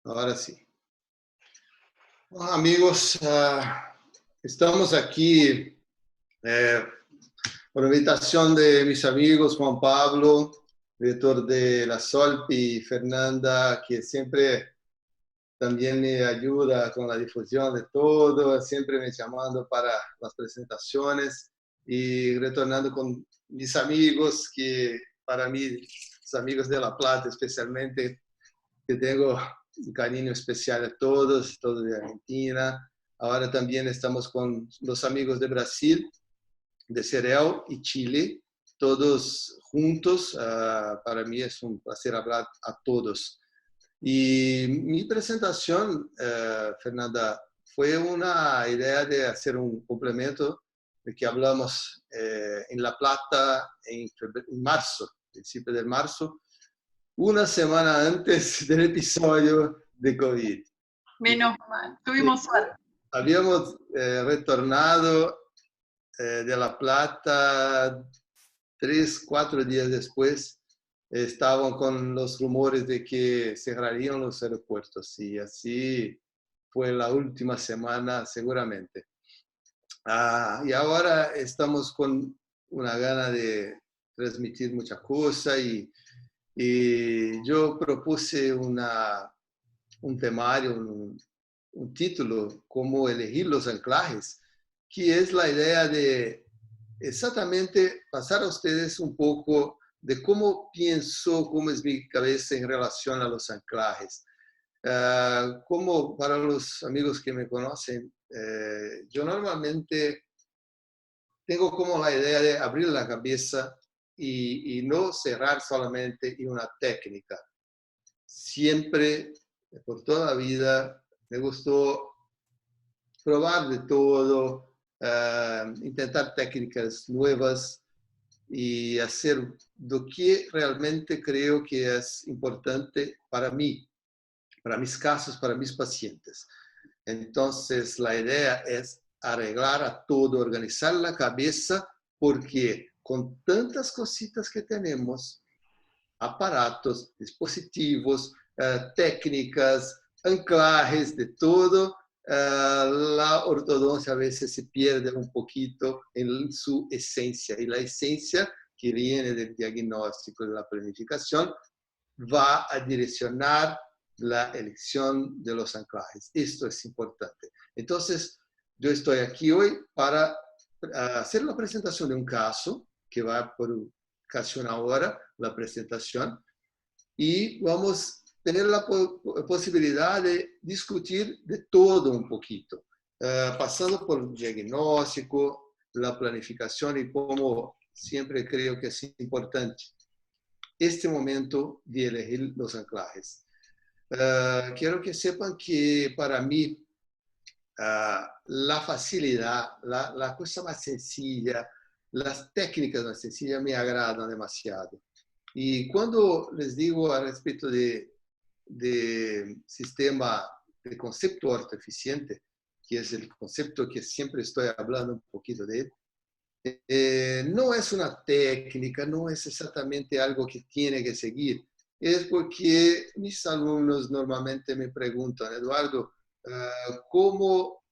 Ahora sí. Bueno, amigos, estamos aquí por invitación de mis amigos Juan Pablo, director de la Solpi, y Fernanda, que siempre también me ayuda con la difusión de todo, siempre me llamando para las presentaciones y retornando con mis amigos, que para mí, los amigos de La Plata especialmente, que tengo un cariño especial a todos, todos de Argentina. Ahora también estamos con los amigos de Brasil, de Cerel y Chile, todos juntos. Para mí es un placer hablar a todos. Y mi presentación, Fernanda, fue una idea de hacer un complemento de que hablamos en La Plata en marzo, principio de marzo, una semana antes del episodio de COVID. Menos mal, tuvimos suerte. Habíamos retornado de La Plata 3, 4 días después. Estaban con los rumores de que cerrarían los aeropuertos y así fue la última semana seguramente. Y ahora estamos con una gana de transmitir mucha cosa y yo propuse un temario, un título, cómo elegir los anclajes, que es la idea de exactamente pasar a ustedes un poco de cómo pienso, cómo es mi cabeza en relación a los anclajes. Como para los amigos que me conocen, yo normalmente tengo como la idea de abrir la cabeza y no cerrar solamente en una técnica. Siempre, por toda la vida, me gustó probar de todo, intentar técnicas nuevas y hacer lo que realmente creo que es importante para mí, para mis casos, para mis pacientes. Entonces, la idea es arreglar a todo, organizar la cabeza, porque con tantas cositas que tenemos, aparatos, dispositivos, técnicas, anclajes, de todo, la ortodoncia a veces se pierde un poquito en su esencia. Y la esencia que viene del diagnóstico, de la planificación, va a direccionar la elección de los anclajes. Esto es importante. Entonces, yo estoy aquí hoy para hacer la presentación de un caso que va por casi una hora, la presentación, y vamos a tener la posibilidad de discutir de todo un poquito, pasando por el diagnóstico, la planificación y cómo siempre creo que es importante este momento de elegir los anclajes. Quiero que sepan que para mí la facilidad, la cosa más sencilla, las técnicas más sencillas me agradan demasiado. Y cuando les digo al respecto de sistema de concepto ortoeficiente, que es el concepto que siempre estoy hablando un poquito de él, no es una técnica, no es exactamente algo que tiene que seguir. Es porque mis alumnos normalmente me preguntan, Eduardo, ¿cómo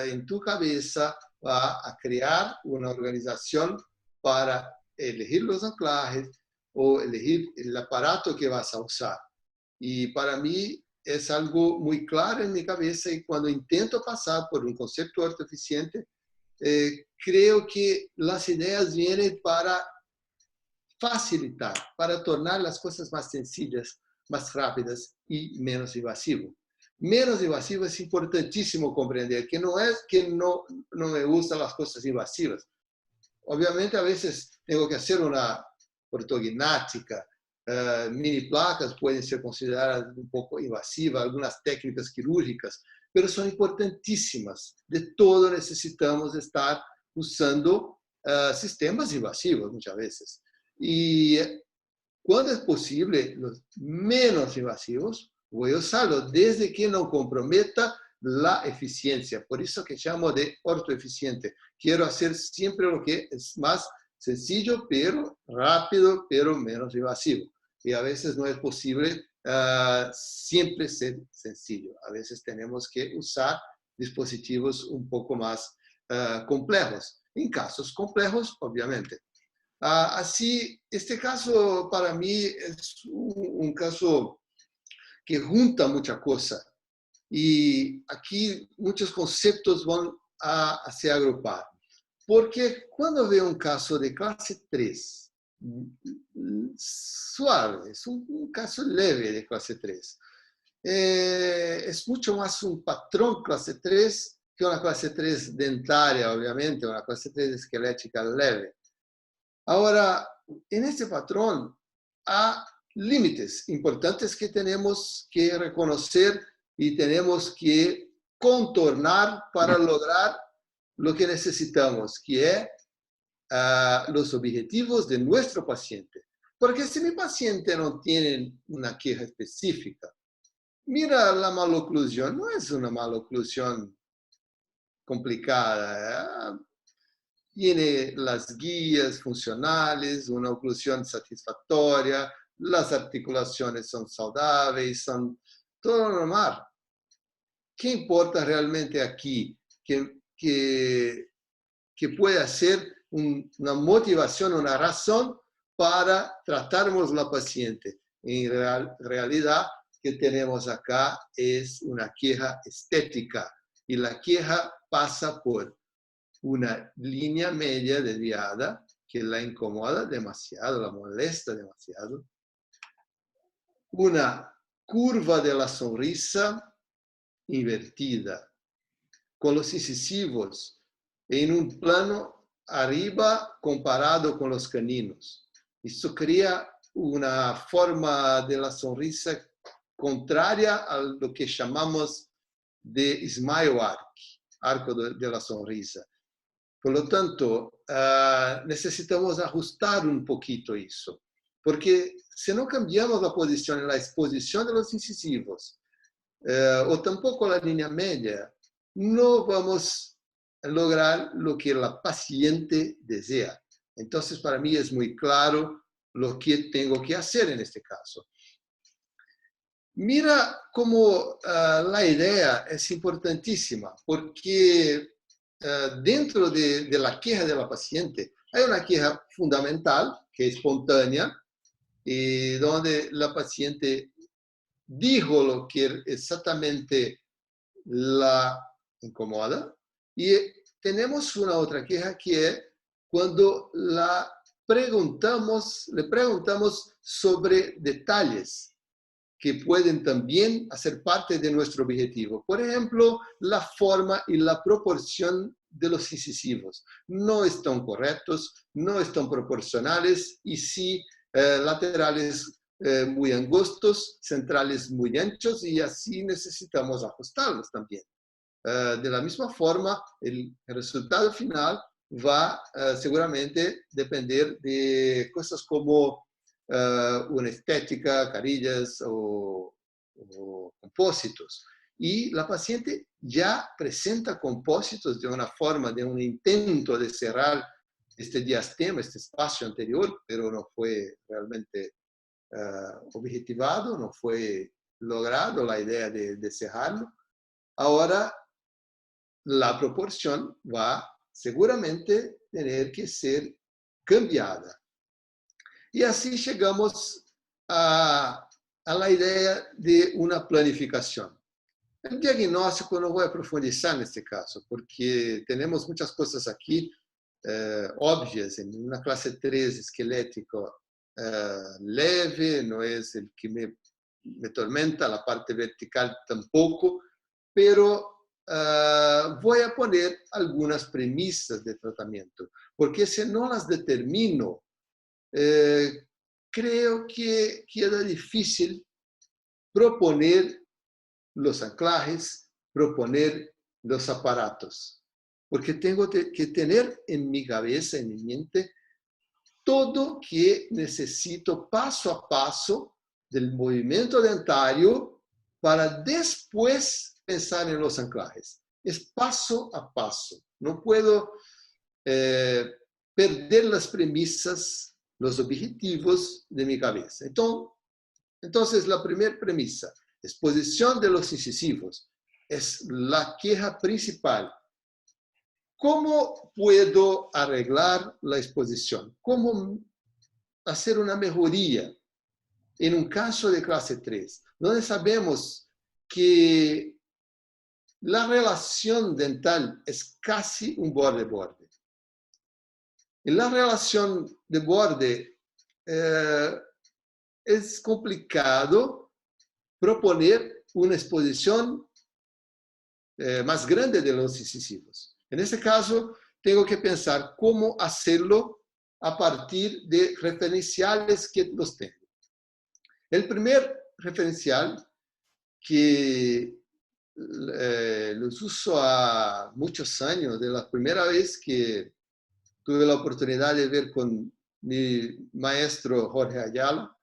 en tu cabeza va a crear una organización para elegir los anclajes o elegir el aparato que vas a usar? Y para mí es algo muy claro en mi cabeza, y cuando intento pasar por un concepto ortoeficiente, creo que las ideas vienen para facilitar, para tornar las cosas más sencillas, más rápidas y menos invasivo. Menos invasivo es importantísimo comprender, que no es que no me gustan las cosas invasivas. Obviamente a veces tengo que hacer una ortognática, mini placas pueden ser consideradas un poco invasivas, algunas técnicas quirúrgicas, pero son importantísimas. De todo necesitamos estar usando sistemas invasivos muchas veces. Y cuando es posible, los menos invasivos, voy a usarlo desde que no comprometa la eficiencia. Por eso que llamo de ortoeficiente. Quiero hacer siempre lo que es más sencillo, pero rápido, pero menos invasivo. Y a veces no es posible siempre ser sencillo. A veces tenemos que usar dispositivos un poco más complejos. En casos complejos, obviamente. Así, este caso para mí es un caso que junta mucha cosa. Y aquí muchos conceptos van a se agrupar. Porque cuando veo un caso de clase 3, suave, es un caso leve de clase 3, es mucho más un patrón clase 3 que una clase 3 dentaria, obviamente, una clase 3 esquelética leve. Ahora, en este patrón hay límites importantes que tenemos que reconocer y tenemos que contornar para lograr lo que necesitamos, que es los objetivos de nuestro paciente. Porque si mi paciente no tiene una queja específica, mira, la maloclusión no es una maloclusión complicada. Tiene las guías funcionales, una oclusión satisfactoria, las articulaciones son saudables, son todo normal. ¿Qué importa realmente aquí? Que puede ser una motivación, una razón para tratarnos la paciente. En realidad, que tenemos acá es una queja estética y la queja pasa por una línea media desviada que la incomoda demasiado, la molesta demasiado, una curva de la sonrisa invertida, con los incisivos en un plano arriba comparado con los caninos. Esto crea una forma de la sonrisa contraria a lo que llamamos de smile arc, arco de la sonrisa. Por lo tanto, necesitamos ajustar un poquito eso, porque si no cambiamos la posición, la exposición de los incisivos, o tampoco la línea media, no vamos a lograr lo que la paciente desea. Entonces, para mí es muy claro lo que tengo que hacer en este caso. Mira cómo la idea es importantísima, porque dentro de la queja de la paciente hay una queja fundamental, que es espontánea, y donde la paciente dijo lo que exactamente la incomoda, y tenemos una otra queja que es cuando le preguntamos sobre detalles que pueden también hacer parte de nuestro objetivo. Por ejemplo, la forma y la proporción de los incisivos. No están correctos, no están proporcionales y sí laterales muy angostos, centrales muy anchos y así necesitamos ajustarlos también. De la misma forma, el resultado final va seguramente depender de cosas como una estética, carillas o compósitos. Y la paciente ya presenta compósitos de una forma, de un intento de cerrar este diastema, este espacio anterior, pero no fue realmente objetivado, no fue logrado la idea de cerrarlo. Ahora, la proporción va seguramente tener que ser cambiada. Y así llegamos a la idea de una planificación. El diagnóstico no voy a profundizar en este caso, porque tenemos muchas cosas aquí obvias. En una clase 3 esquelético leve, no es el que me tormenta, la parte vertical tampoco, pero voy a poner algunas premisas de tratamiento, porque si no las determino, creo que queda difícil proponer los anclajes, proponer los aparatos, porque tengo que tener en mi cabeza, en mi mente, todo que necesito paso a paso del movimiento dentario para después pensar en los anclajes. Es paso a paso. No puedo perder las premisas, los objetivos de mi cabeza. Entonces, Entonces, la primera premisa, exposición de los incisivos, es la queja principal. ¿Cómo puedo arreglar la exposición? ¿Cómo hacer una mejoría en un caso de clase 3, donde sabemos que la relación dental es casi un borde-borde? En la relación de borde es complicado proponer una exposición más grande de los incisivos. En este caso, tengo que pensar cómo hacerlo a partir de referenciales que los tengo. El primer referencial que los uso a muchos años, de la primera vez que tuve la oportunidad de ver con mi maestro Jorge Ayala,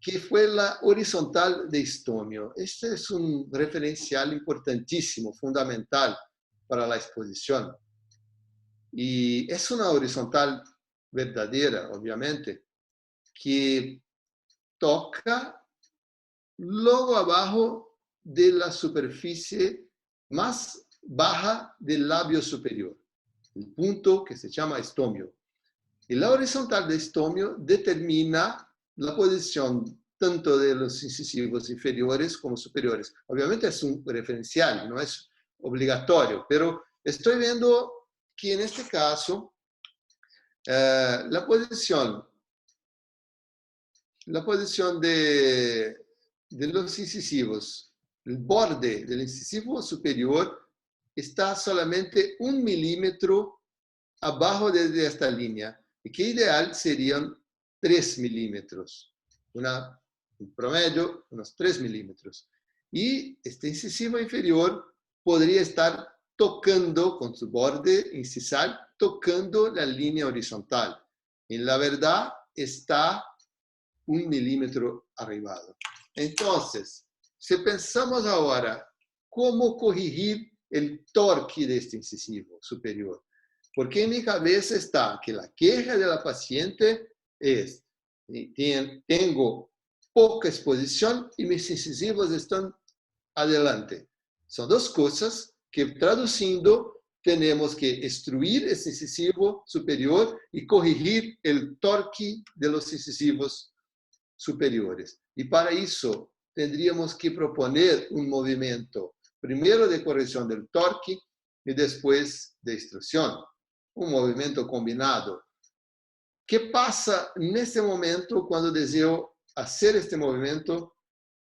que fue la horizontal de istomio. Este es un referencial importantísimo, fundamental para la exposición. Y es una horizontal verdadera, obviamente, que toca luego abajo de la superficie más baja del labio superior, el punto que se llama estomio. Y la horizontal de estomio determina la posición tanto de los incisivos inferiores como superiores. Obviamente es un referencial, no es obligatorio, pero estoy viendo que en este caso la posición de los incisivos, el borde del incisivo superior está solamente 1 milímetro abajo de esta línea, y que ideal serían 3 milímetros, en promedio unos 3 milímetros. Y este incisivo inferior podría estar tocando con su borde incisal, tocando la línea horizontal. En la verdad está 1 milímetro arribado. Entonces, si pensamos ahora cómo corregir el torque de este incisivo superior, porque en mi cabeza está que la queja de la paciente es, tengo poca exposición y mis incisivos están adelante. Son dos cosas que, traduciendo, tenemos que extruir ese incisivo superior y corregir el torque de los incisivos superiores. Y para eso tendríamos que proponer un movimiento, primero de corrección del torque y después de extrusión. Un movimiento combinado. ¿Qué pasa en este momento cuando deseo hacer este movimiento?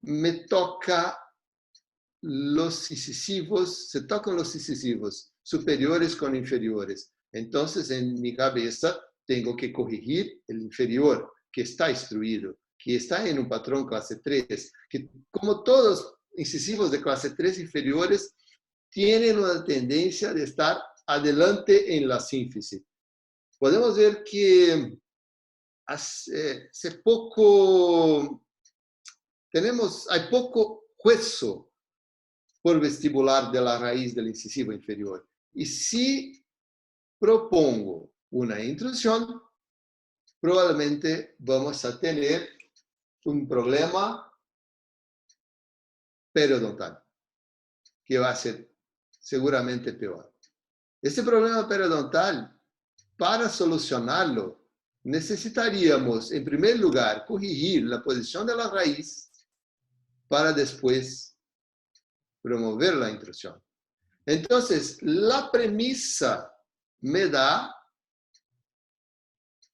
Me toca los incisivos, se tocan los incisivos superiores con inferiores. Entonces, en mi cabeza, tengo que corregir el inferior, que está extruido, que está en un patrón clase 3, que como todos incisivos de clase 3 inferiores, tienen una tendencia de estar adelante en la sínfise. Podemos ver que hace poco hay poco hueso por vestibular de la raíz del incisivo inferior. Y si propongo una intrusión, probablemente vamos a tener un problema periodontal, que va a ser seguramente peor. Este problema periodontal, para solucionarlo, necesitaríamos, en primer lugar, corregir la posición de la raíz para después promover la intrusión. Entonces, la premisa me da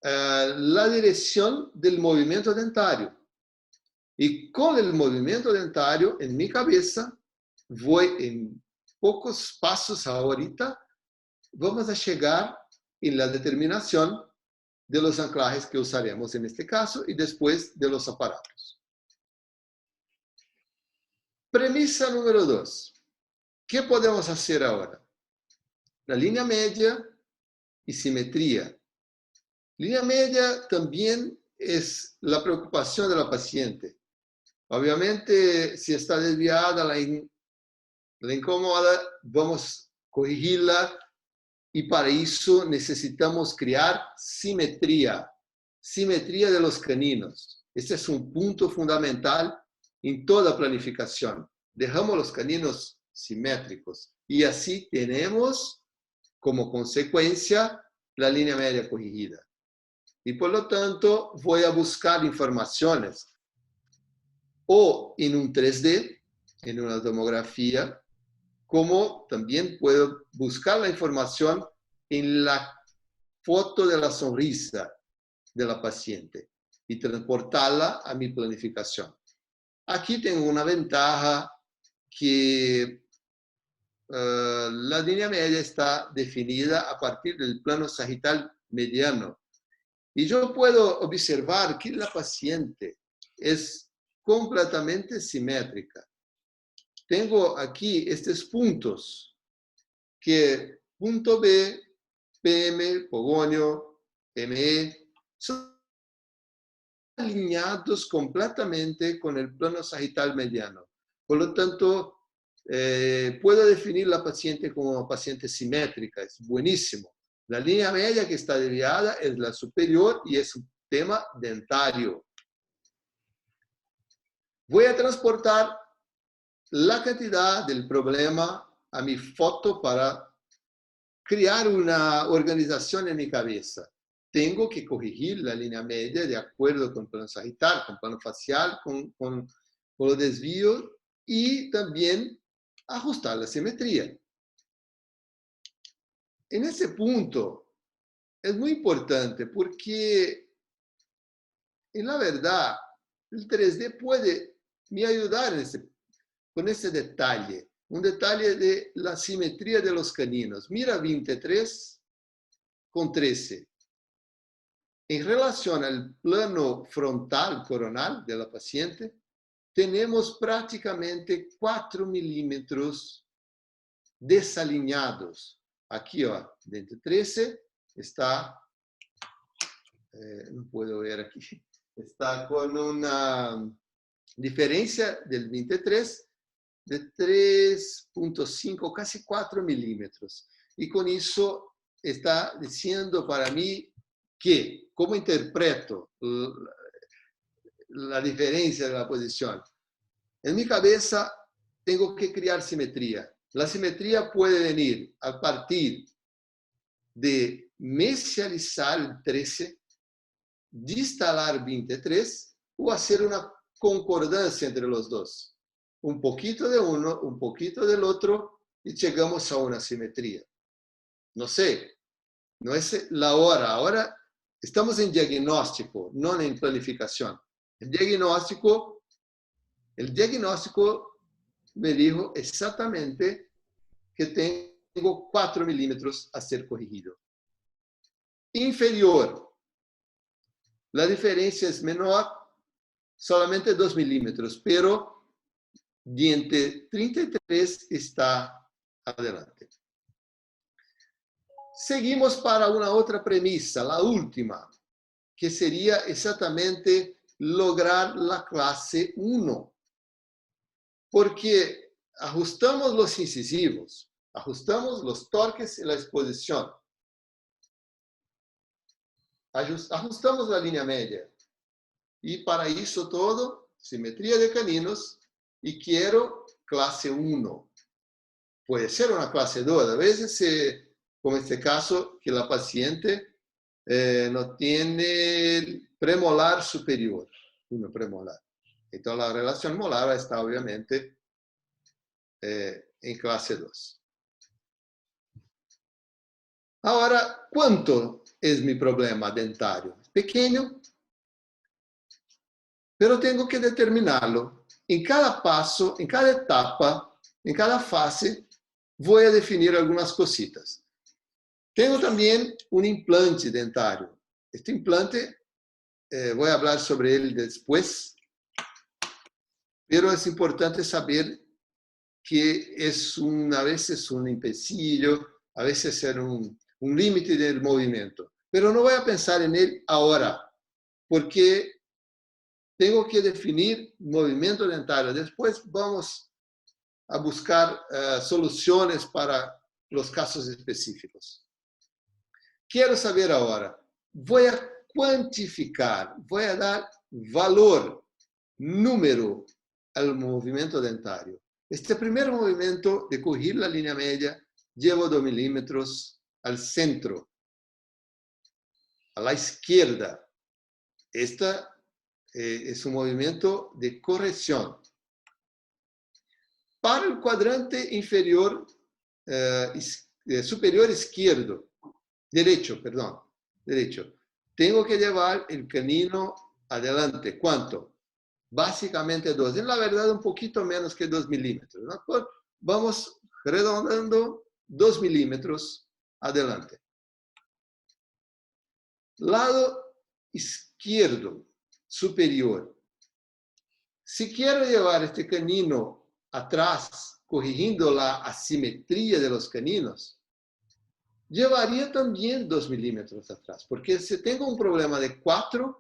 la dirección del movimiento dentario. Y con el movimiento dentario, en mi cabeza, voy en pocos pasos ahorita, vamos a llegar en la determinación de los anclajes que usaremos en este caso y después de los aparatos. Premisa número 2. ¿Qué podemos hacer ahora? La línea media y simetría. Línea media también es la preocupación de la paciente. Obviamente, si está desviada, la incómoda, vamos a corregirla. Y para eso necesitamos crear simetría de los caninos. Este es un punto fundamental en toda planificación. Dejamos los caninos simétricos y así tenemos como consecuencia la línea media corrigida. Y por lo tanto voy a buscar informaciones o en un 3D, en una tomografía, como también puedo buscar la información en la foto de la sonrisa de la paciente y transportarla a mi planificación. Aquí tengo una ventaja que la línea media está definida a partir del plano sagital mediano. Y yo puedo observar que la paciente es completamente simétrica. Tengo aquí estos puntos, que punto B, PM, pogonio, ME, son alineados completamente con el plano sagital mediano. Por lo tanto, puedo definir la paciente como una paciente simétrica, es buenísimo. La línea media que está desviada es la superior y es un tema dentario. Voy a transportar la cantidad del problema a mi foto para crear una organización en mi cabeza. Tengo que corregir la línea media de acuerdo con el plano sagital, con el plano facial, con los desvíos y también ajustar la simetría. En ese punto es muy importante porque, en la verdad, el 3D puede me ayudar con ese detalle. Un detalle de la simetría de los caninos. Mira 23 con 13. En relación al plano frontal coronal de la paciente, tenemos prácticamente 4 milímetros desalineados. Aquí, dentro 13, está, no puedo ver aquí, está con una diferencia del 23 de 3.5, casi 4 milímetros. Y con eso está diciendo para mí que, ¿cómo interpreto la diferencia de la posición? En mi cabeza tengo que crear simetría. La simetría puede venir a partir de mesializar el 13, distalar 23 o hacer una concordancia entre los dos. Un poquito de uno, un poquito del otro y llegamos a una simetría. No sé, no es la hora. Ahora estamos en diagnóstico, no en planificación. El diagnóstico me dijo exactamente que tengo 4 milímetros a ser corregido. Inferior, la diferencia es menor, solamente 2 milímetros, pero diente 33 está adelante. Seguimos para una otra premisa, la última, que sería exactamente lograr la clase 1. Porque ajustamos los incisivos, ajustamos los torques y la exposición. Ajustamos la línea media. Y para eso todo, simetría de caninos, y quiero clase 1. Puede ser una clase 2. A veces, como en este caso, que la paciente no tiene premolar superior, uno premolar. Entonces la relación molar está obviamente en clase 2. Ahora, ¿cuánto es mi problema dentario? Es pequeño, pero tengo que determinarlo. En cada paso, en cada etapa, en cada fase, voy a definir algunas cositas. Tengo también un implante dentario. Este implante, voy a hablar sobre él después, pero es importante saber que es a veces un empecillo, a veces es un límite del movimiento. Pero no voy a pensar en él ahora, porque tengo que definir movimiento dentario. Después vamos a buscar soluciones para los casos específicos. Quiero saber ahora, voy a cuantificar, voy a dar valor, número al movimiento dentario. Este primer movimiento de correr la línea media, llevo 2 milímetros al centro, a la izquierda. Este es un movimiento de corrección. Para el cuadrante inferior, superior izquierdo, derecho, tengo que llevar el canino adelante. ¿Cuánto? Básicamente 2. En la verdad, un poquito menos que 2 milímetros, ¿no? Vamos redondando 2 milímetros adelante. Lado izquierdo, superior. Si quiero llevar este canino atrás, corrigiendo la asimetría de los caninos, llevaría también 2 milímetros atrás, porque si tengo un problema de 4,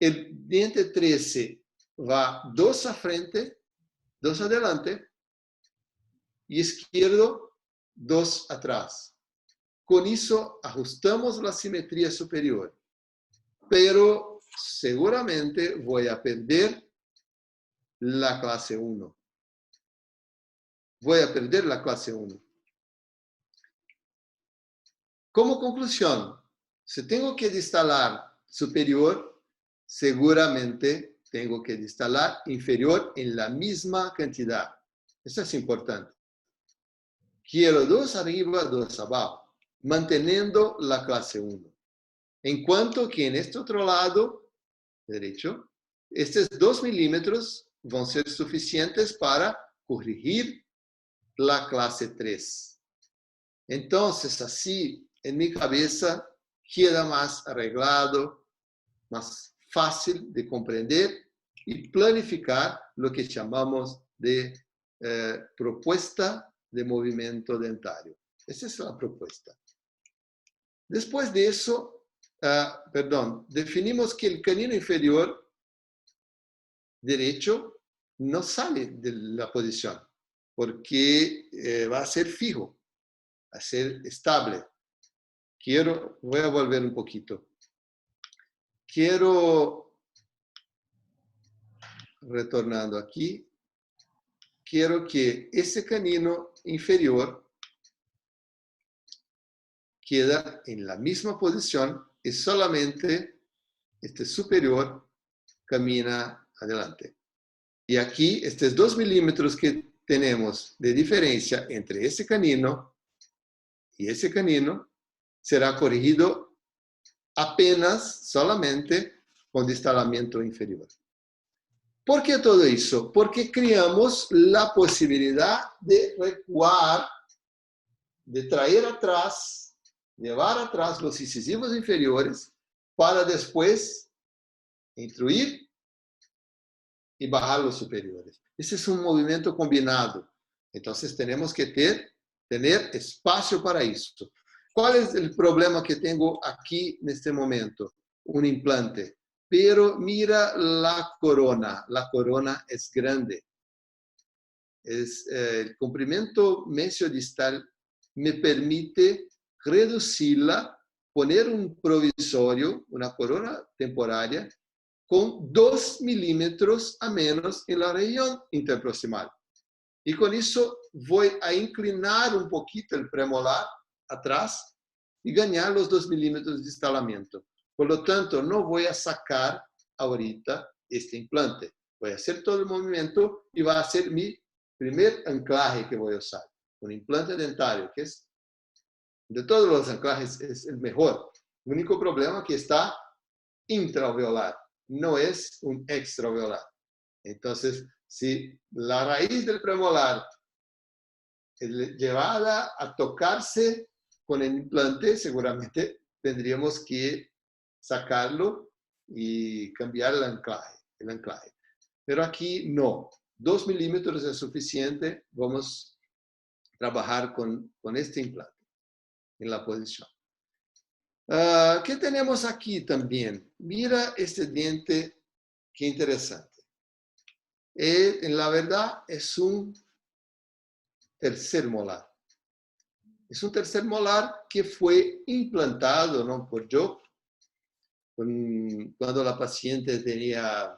el diente 13 va 2 a frente, 2 adelante, y izquierdo 2 atrás. Con eso ajustamos la simetría superior, pero seguramente voy a perder la clase 1. Voy a perder la clase 1. Como conclusión, si tengo que distalar superior, seguramente tengo que distalar inferior en la misma cantidad. Eso es importante. Quiero 2 arriba, 2 abajo, manteniendo la clase 1. En cuanto que en este otro lado, derecho, estos 2 milímetros van a ser suficientes para corregir la clase 3. Entonces, así, en mi cabeza, queda más arreglado, más fácil de comprender y planificar lo que llamamos de propuesta de movimiento dentario. Esa es la propuesta. Después de eso, definimos que el canino inferior derecho no sale de la posición, porque va a ser fijo, va a ser estable. Voy a volver un poquito. Retornando aquí, quiero que ese canino inferior queda en la misma posición y solamente este superior camina adelante. Y aquí, estos 2 milímetros que tenemos de diferencia entre ese canino y ese canino será corregido apenas, solamente con distalamiento inferior. ¿Por qué todo eso? Porque creamos la posibilidad de recuar, de traer atrás, llevar atrás los incisivos inferiores para después intruir y bajar los superiores. Ese es un movimiento combinado. Entonces tenemos que tener espacio para eso. ¿Cuál es el problema que tengo aquí en este momento? Un implante. Pero mira la corona. La corona es grande. El comprimento mesiodistal me permite reducirla, poner un provisorio, una corona temporaria, con 2 milímetros a menos en la región interproximal. Y con eso voy a inclinar un poquito el premolar atrás y ganar los 2 milímetros de instalamiento. Por lo tanto, no voy a sacar ahorita este implante. Voy a hacer todo el movimiento y va a ser mi primer anclaje que voy a usar. Un implante dentario, que es, de todos los anclajes, es el mejor. El único problema es que está intraoveolar, no es un extraoveolar. Entonces, si la raíz del premolar es llevada a tocarse con el implante, seguramente tendríamos que sacarlo y cambiar el anclaje. Pero aquí no. 2 milímetros es suficiente. Vamos a trabajar con este implante en la posición. ¿Qué tenemos aquí también? Mira este diente, qué interesante. En la verdad es un tercer molar. Es un tercer molar que fue implantado, no por yo, cuando la paciente tenía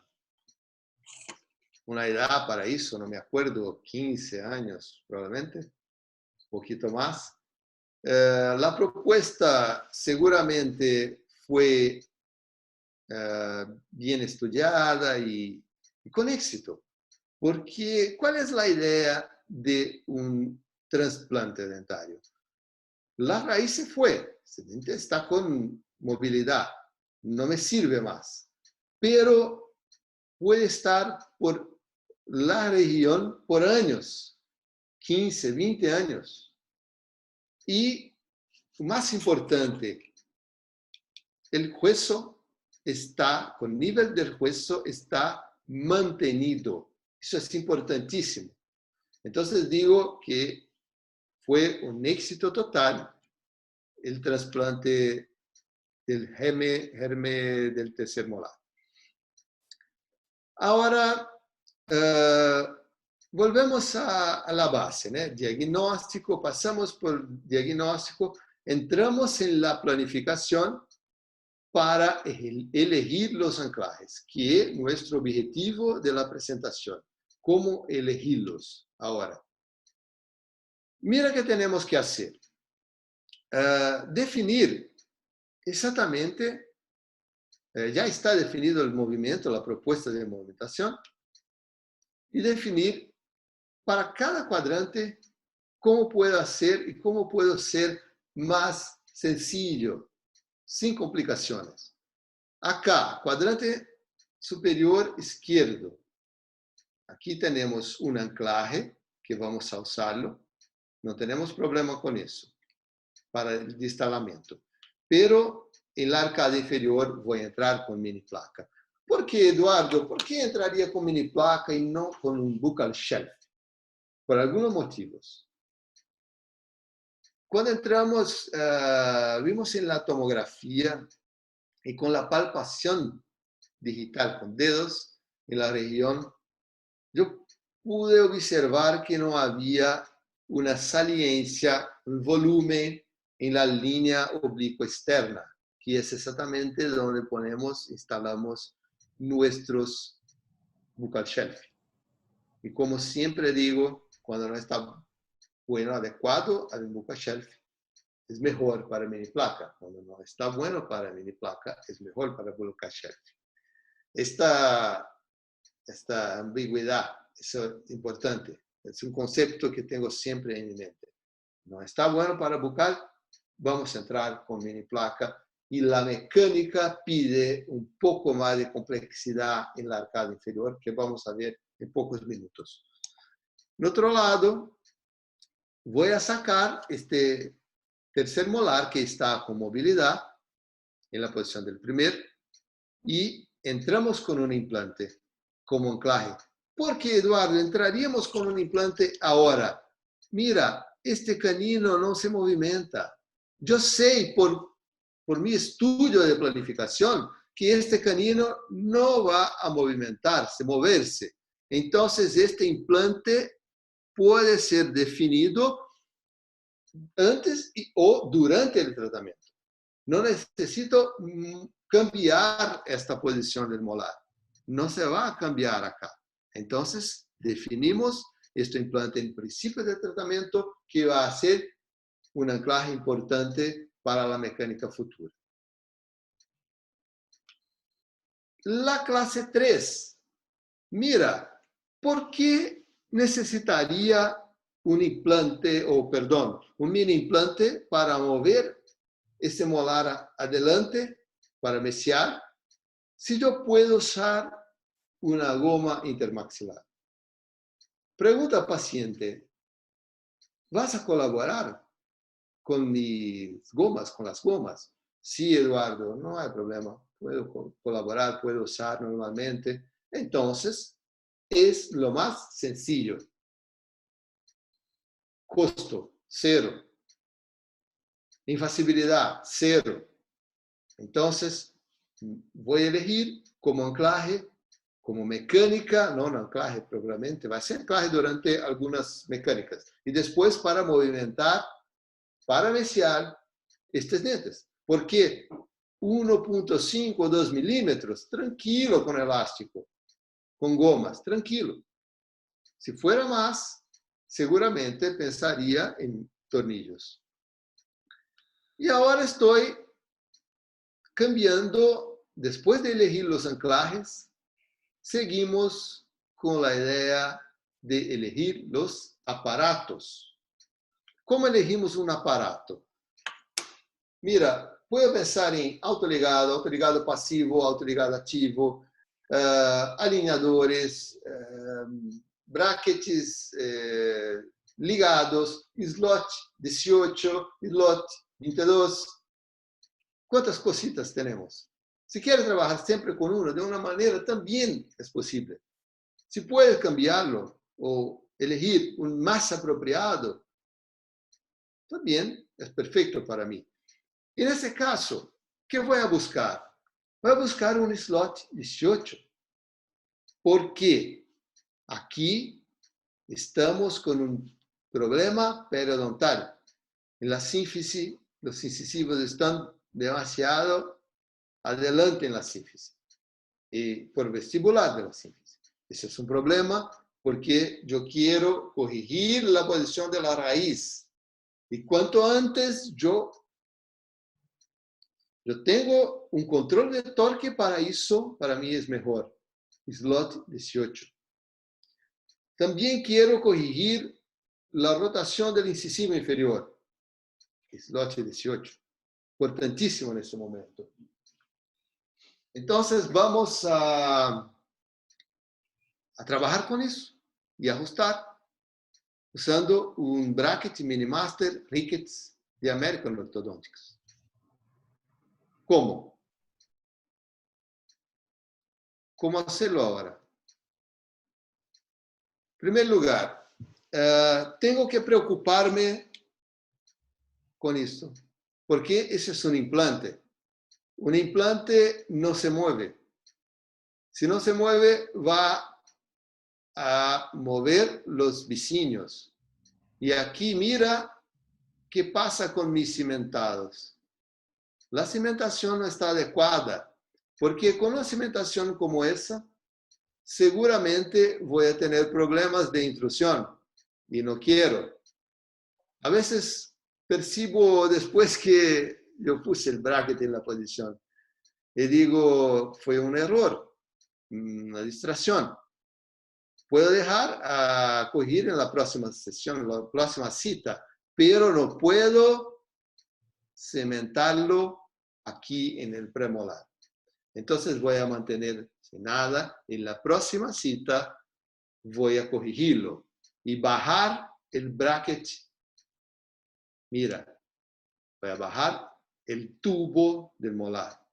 una edad para eso, no me acuerdo, 15 años probablemente, un poquito más. La propuesta seguramente fue bien estudiada y con éxito. Porque, ¿cuál es la idea de un trasplante dentario? La raíz se fue, el diente está con movilidad, no me sirve más, pero puede estar por la región por años, 15, 20 años. Y más importante, el hueso está, con el nivel del hueso está mantenido. Eso es importantísimo. Entonces digo que fue un éxito total el trasplante del germe del tercer molar. Ahora, volvemos a la base, ¿no? Diagnóstico, pasamos por diagnóstico, entramos en la planificación para elegir los anclajes, que es nuestro objetivo de la presentación. ¿Cómo elegirlos ahora? Mira qué tenemos que hacer. Definir exactamente, ya está definido el movimiento, la propuesta de movimentación, y definir para cada cuadrante cómo puedo hacer y cómo puedo ser más sencillo, sin complicaciones. Acá, cuadrante superior izquierdo. Aquí tenemos un anclaje que vamos a usarlo. No tenemos problema con eso para el instalamiento. Pero en la arcada inferior voy a entrar con mini placa. ¿Por qué, Eduardo? ¿Por qué entraría con mini placa y no con un buccal shelf? Por algunos motivos. Cuando entramos, vimos en la tomografía y con la palpación digital con dedos en la región, yo pude observar que no había una saliencia, un volumen en la línea oblicua externa, que es exactamente donde instalamos nuestros buccal shelf. Y como siempre digo, cuando no está bueno, adecuado al buccal shelf, es mejor para mini placa. Cuando no está bueno para mini placa, es mejor para buccal shelf. Esta ambigüedad, eso es importante. Es un concepto que tengo siempre en mi mente. No está bueno para bucal, vamos a entrar con mini placa y la mecánica pide un poco más de complejidad en la arcada inferior que vamos a ver en pocos minutos. En otro lado, voy a sacar este tercer molar que está con movilidad en la posición del primer y entramos con un implante como anclaje. ¿Por qué, Eduardo? Entraríamos con un implante ahora. Mira, este canino no se movimenta. Yo sé por mi estudio de planificación que este canino no va a moverse. Entonces, este implante puede ser definido antes o durante el tratamiento. No necesito cambiar esta posición del molar. No se va a cambiar acá. Entonces, definimos este implante en principio del tratamiento que va a ser un anclaje importante para la mecánica futura. La clase 3. Mira, ¿por qué necesitaría un implante, un mini implante para mover este molar adelante, para mesiar, si yo puedo usar una goma intermaxilar? Pregunta al paciente, ¿vas a colaborar con mis gomas, con las gomas? Sí, Eduardo, no hay problema. Puedo colaborar, puedo usar normalmente. Entonces, es lo más sencillo. Costo, cero. Infasibilidad, cero. Entonces, voy a elegir como anclaje, como mecánica, no un anclaje propiamente, va a ser anclaje durante algunas mecánicas. Y después para movimentar, para mesiar estos dientes. ¿Por qué? 1.5 o 2 milímetros, tranquilo con elástico, con gomas, tranquilo. Si fuera más, seguramente pensaría en tornillos. Y ahora estoy cambiando, después de elegir los anclajes, seguimos con la idea de elegir los aparatos. ¿Cómo elegimos un aparato? Mira, puedo pensar en autoligado pasivo, autoligado activo, alineadores, brackets ligados, slot 18, slot 22. ¿Cuántas cositas tenemos? Si quieres trabajar siempre con uno de una manera, también es posible. Si puedes cambiarlo o elegir un más apropiado, también es perfecto para mí. En ese caso, ¿qué voy a buscar? Voy a buscar un slot 18. ¿Por qué? Aquí estamos con un problema periodontal. En la sínfisis, los incisivos están demasiado adelante en la sínfisis y por vestibular de la sínfisis. Ese es un problema porque yo quiero corregir la posición de la raíz. Y cuanto antes yo tengo un control de torque para eso, para mí es mejor. Slot 18. También quiero corregir la rotación del incisivo inferior. Slot 18. Importantísimo en este momento. Entonces vamos a trabajar con eso y ajustar usando un bracket Minimaster Ricketts de American Orthodontics. ¿Cómo? ¿Cómo hacerlo ahora? En primer lugar, tengo que preocuparme con esto, porque ese es un implante. Un implante no se mueve. Si no se mueve, va a mover los vecinos. Y aquí mira qué pasa con mis cimentados. La cimentación no está adecuada, porque con una cimentación como esa, seguramente voy a tener problemas de intrusión y no quiero. A veces percibo después que yo puse el bracket en la posición y digo, fue un error, una distracción. Puedo dejar a corregir en la próxima sesión, en la próxima cita, pero no puedo cementarlo aquí en el premolar. Entonces voy a mantener sin nada. En la próxima cita voy a corregirlo y bajar el bracket. Mira, voy a bajar el tubo del molar,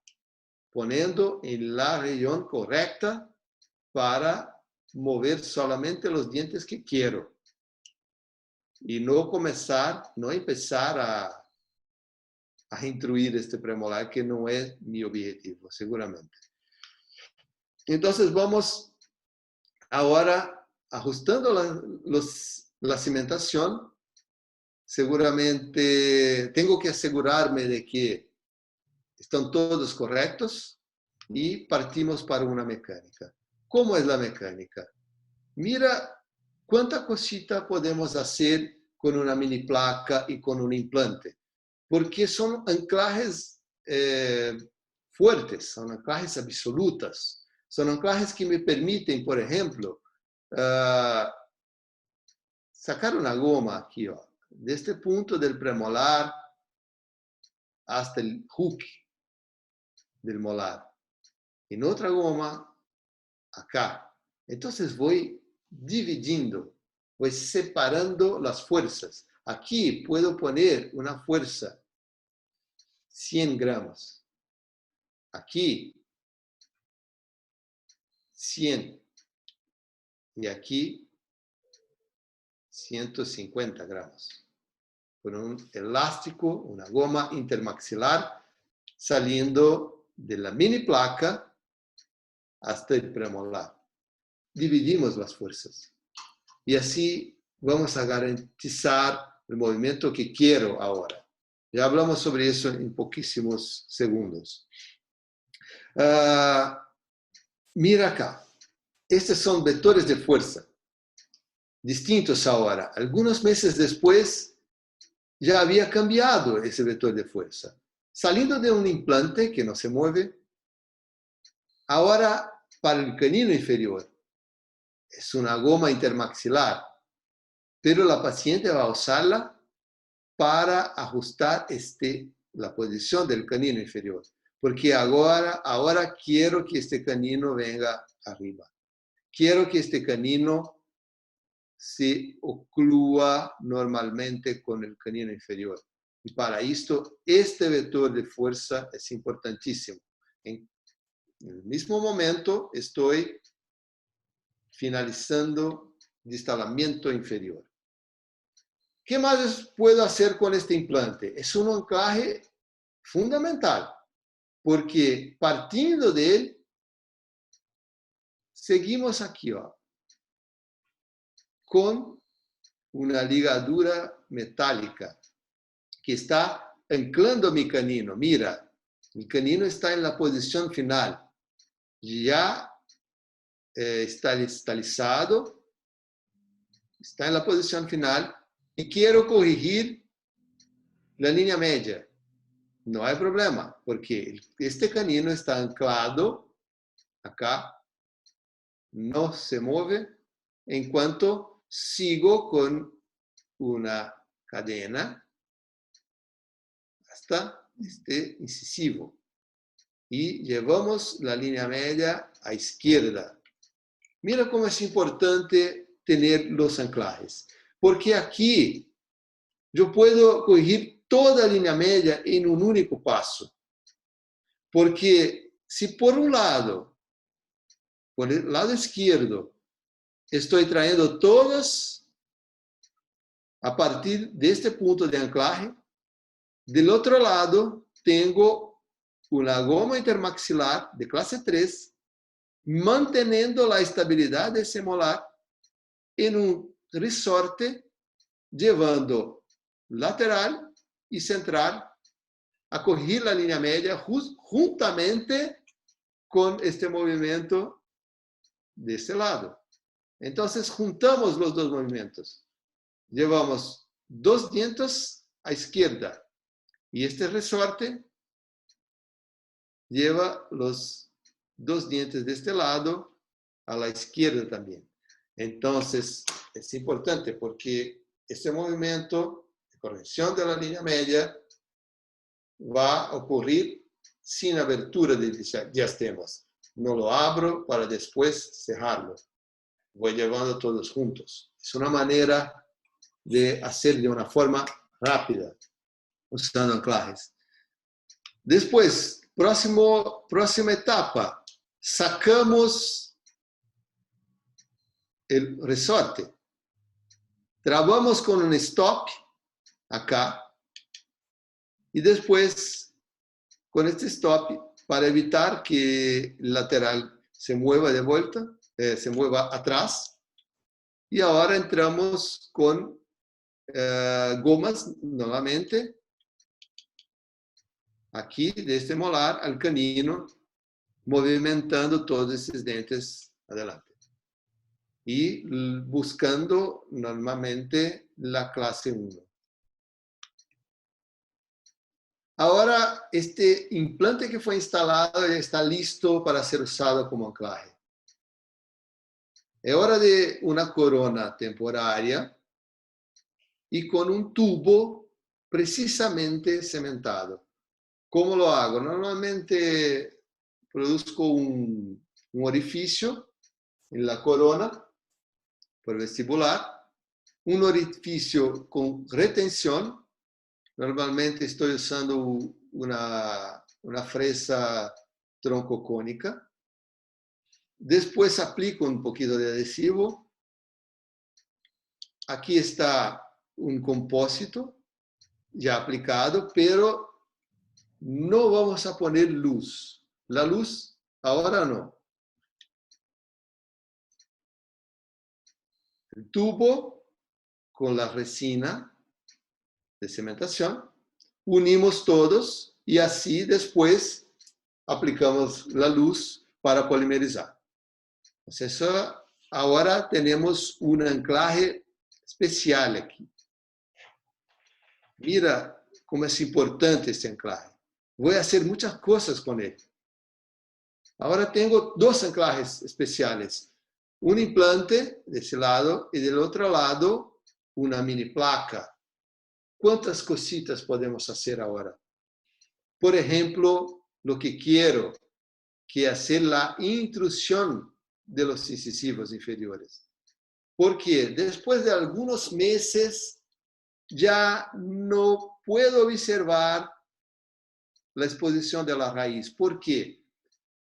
poniendo en la región correcta para mover solamente los dientes que quiero. Y no empezar a intruir este premolar, que no es mi objetivo, seguramente. Entonces vamos ahora ajustando la cimentación. Seguramente tengo que asegurarme de que están todos correctos y partimos para una mecánica. ¿Cómo es la mecánica? Mira cuánta cosita podemos hacer con una mini placa y con un implante, porque son anclajes fuertes, son anclajes absolutas, son anclajes que me permiten, por ejemplo, sacar una goma aquí, de este punto del premolar hasta el hook del molar, en otra goma acá. Entonces voy dividiendo, voy separando las fuerzas. Aquí puedo poner una fuerza 100 gramos. Aquí 100. Y aquí 150 gramos. Con un elástico, una goma intermaxilar saliendo de la mini placa hasta el premolar. Dividimos las fuerzas. Y así vamos a garantizar el movimiento que quiero ahora. Ya hablamos sobre eso en poquísimos segundos. Mira acá. Estos son vectores de fuerza, distintos ahora. Algunos meses después ya había cambiado ese vector de fuerza. Saliendo de un implante que no se mueve, ahora para el canino inferior es una goma intermaxilar, pero la paciente va a usarla para ajustar la posición del canino inferior, porque ahora quiero que este canino venga arriba. Quiero que este canino se oclúa normalmente con el canino inferior. Y para esto, este vector de fuerza es importantísimo. En el mismo momento estoy finalizando el instalamiento inferior. ¿Qué más puedo hacer con este implante? Es un anclaje fundamental, porque partiendo de él, seguimos aquí, con una ligadura metálica que está anclando mi canino. Mira, el canino está en la posición final. Ya está estalizado, está en la posición final y quiero corregir la línea media. No hay problema, porque este canino está anclado acá, no se mueve, en cuanto sigo con una cadena hasta este incisivo. Y llevamos la línea media a izquierda. Mira cómo es importante tener los anclajes, porque aquí yo puedo corregir toda la línea media en un único paso. Porque si por un lado, por el lado izquierdo, estoy trayendo todas a partir de este punto de anclaje, del otro lado tengo una goma intermaxilar de clase 3 manteniendo la estabilidad de ese molar en un resorte, llevando lateral y central a corregir la línea media juntamente con este movimiento de este lado. Entonces juntamos los dos movimientos. Llevamos dos dientes a izquierda y este resorte lleva los dos dientes de este lado a la izquierda también. Entonces es importante porque este movimiento de corrección de la línea media va a ocurrir sin abertura de diastemas. No lo abro para después cerrarlo. Voy llevando todos juntos. Es una manera de hacer de una forma rápida, usando anclajes. Después, próxima etapa, sacamos el resorte. Trabamos con un stop acá y después con este stop para evitar que el lateral se mueva de vuelta, se mueva atrás. Y ahora entramos con gomas nuevamente aquí de este molar al canino, movimentando todos esos dientes adelante. Y buscando normalmente la clase 1. Ahora, este implante que fue instalado ya está listo para ser usado como anclaje. Es hora de una corona temporaria y con un tubo precisamente cementado. ¿Cómo lo hago? Normalmente produzco un orificio en la corona por vestibular, un orificio con retención. Normalmente estoy usando una fresa troncocónica. Después aplico un poquito de adhesivo. Aquí está un compósito ya aplicado, pero no vamos a poner luz. La luz ahora no. El tubo con la resina de cementación unimos todos y así después aplicamos la luz para polimerizar. Entonces, ahora tenemos un anclaje especial aquí. Mira cómo es importante este anclaje. Voy a hacer muchas cosas con él. Ahora tengo dos anclajes especiales. Un implante de ese lado y del otro lado una mini placa. ¿Cuántas cositas podemos hacer ahora? Por ejemplo, lo que quiero, que es hacer la intrusión de los incisivos inferiores. Porque después de algunos meses ya no puedo observar la exposición de la raíz. ¿Por qué?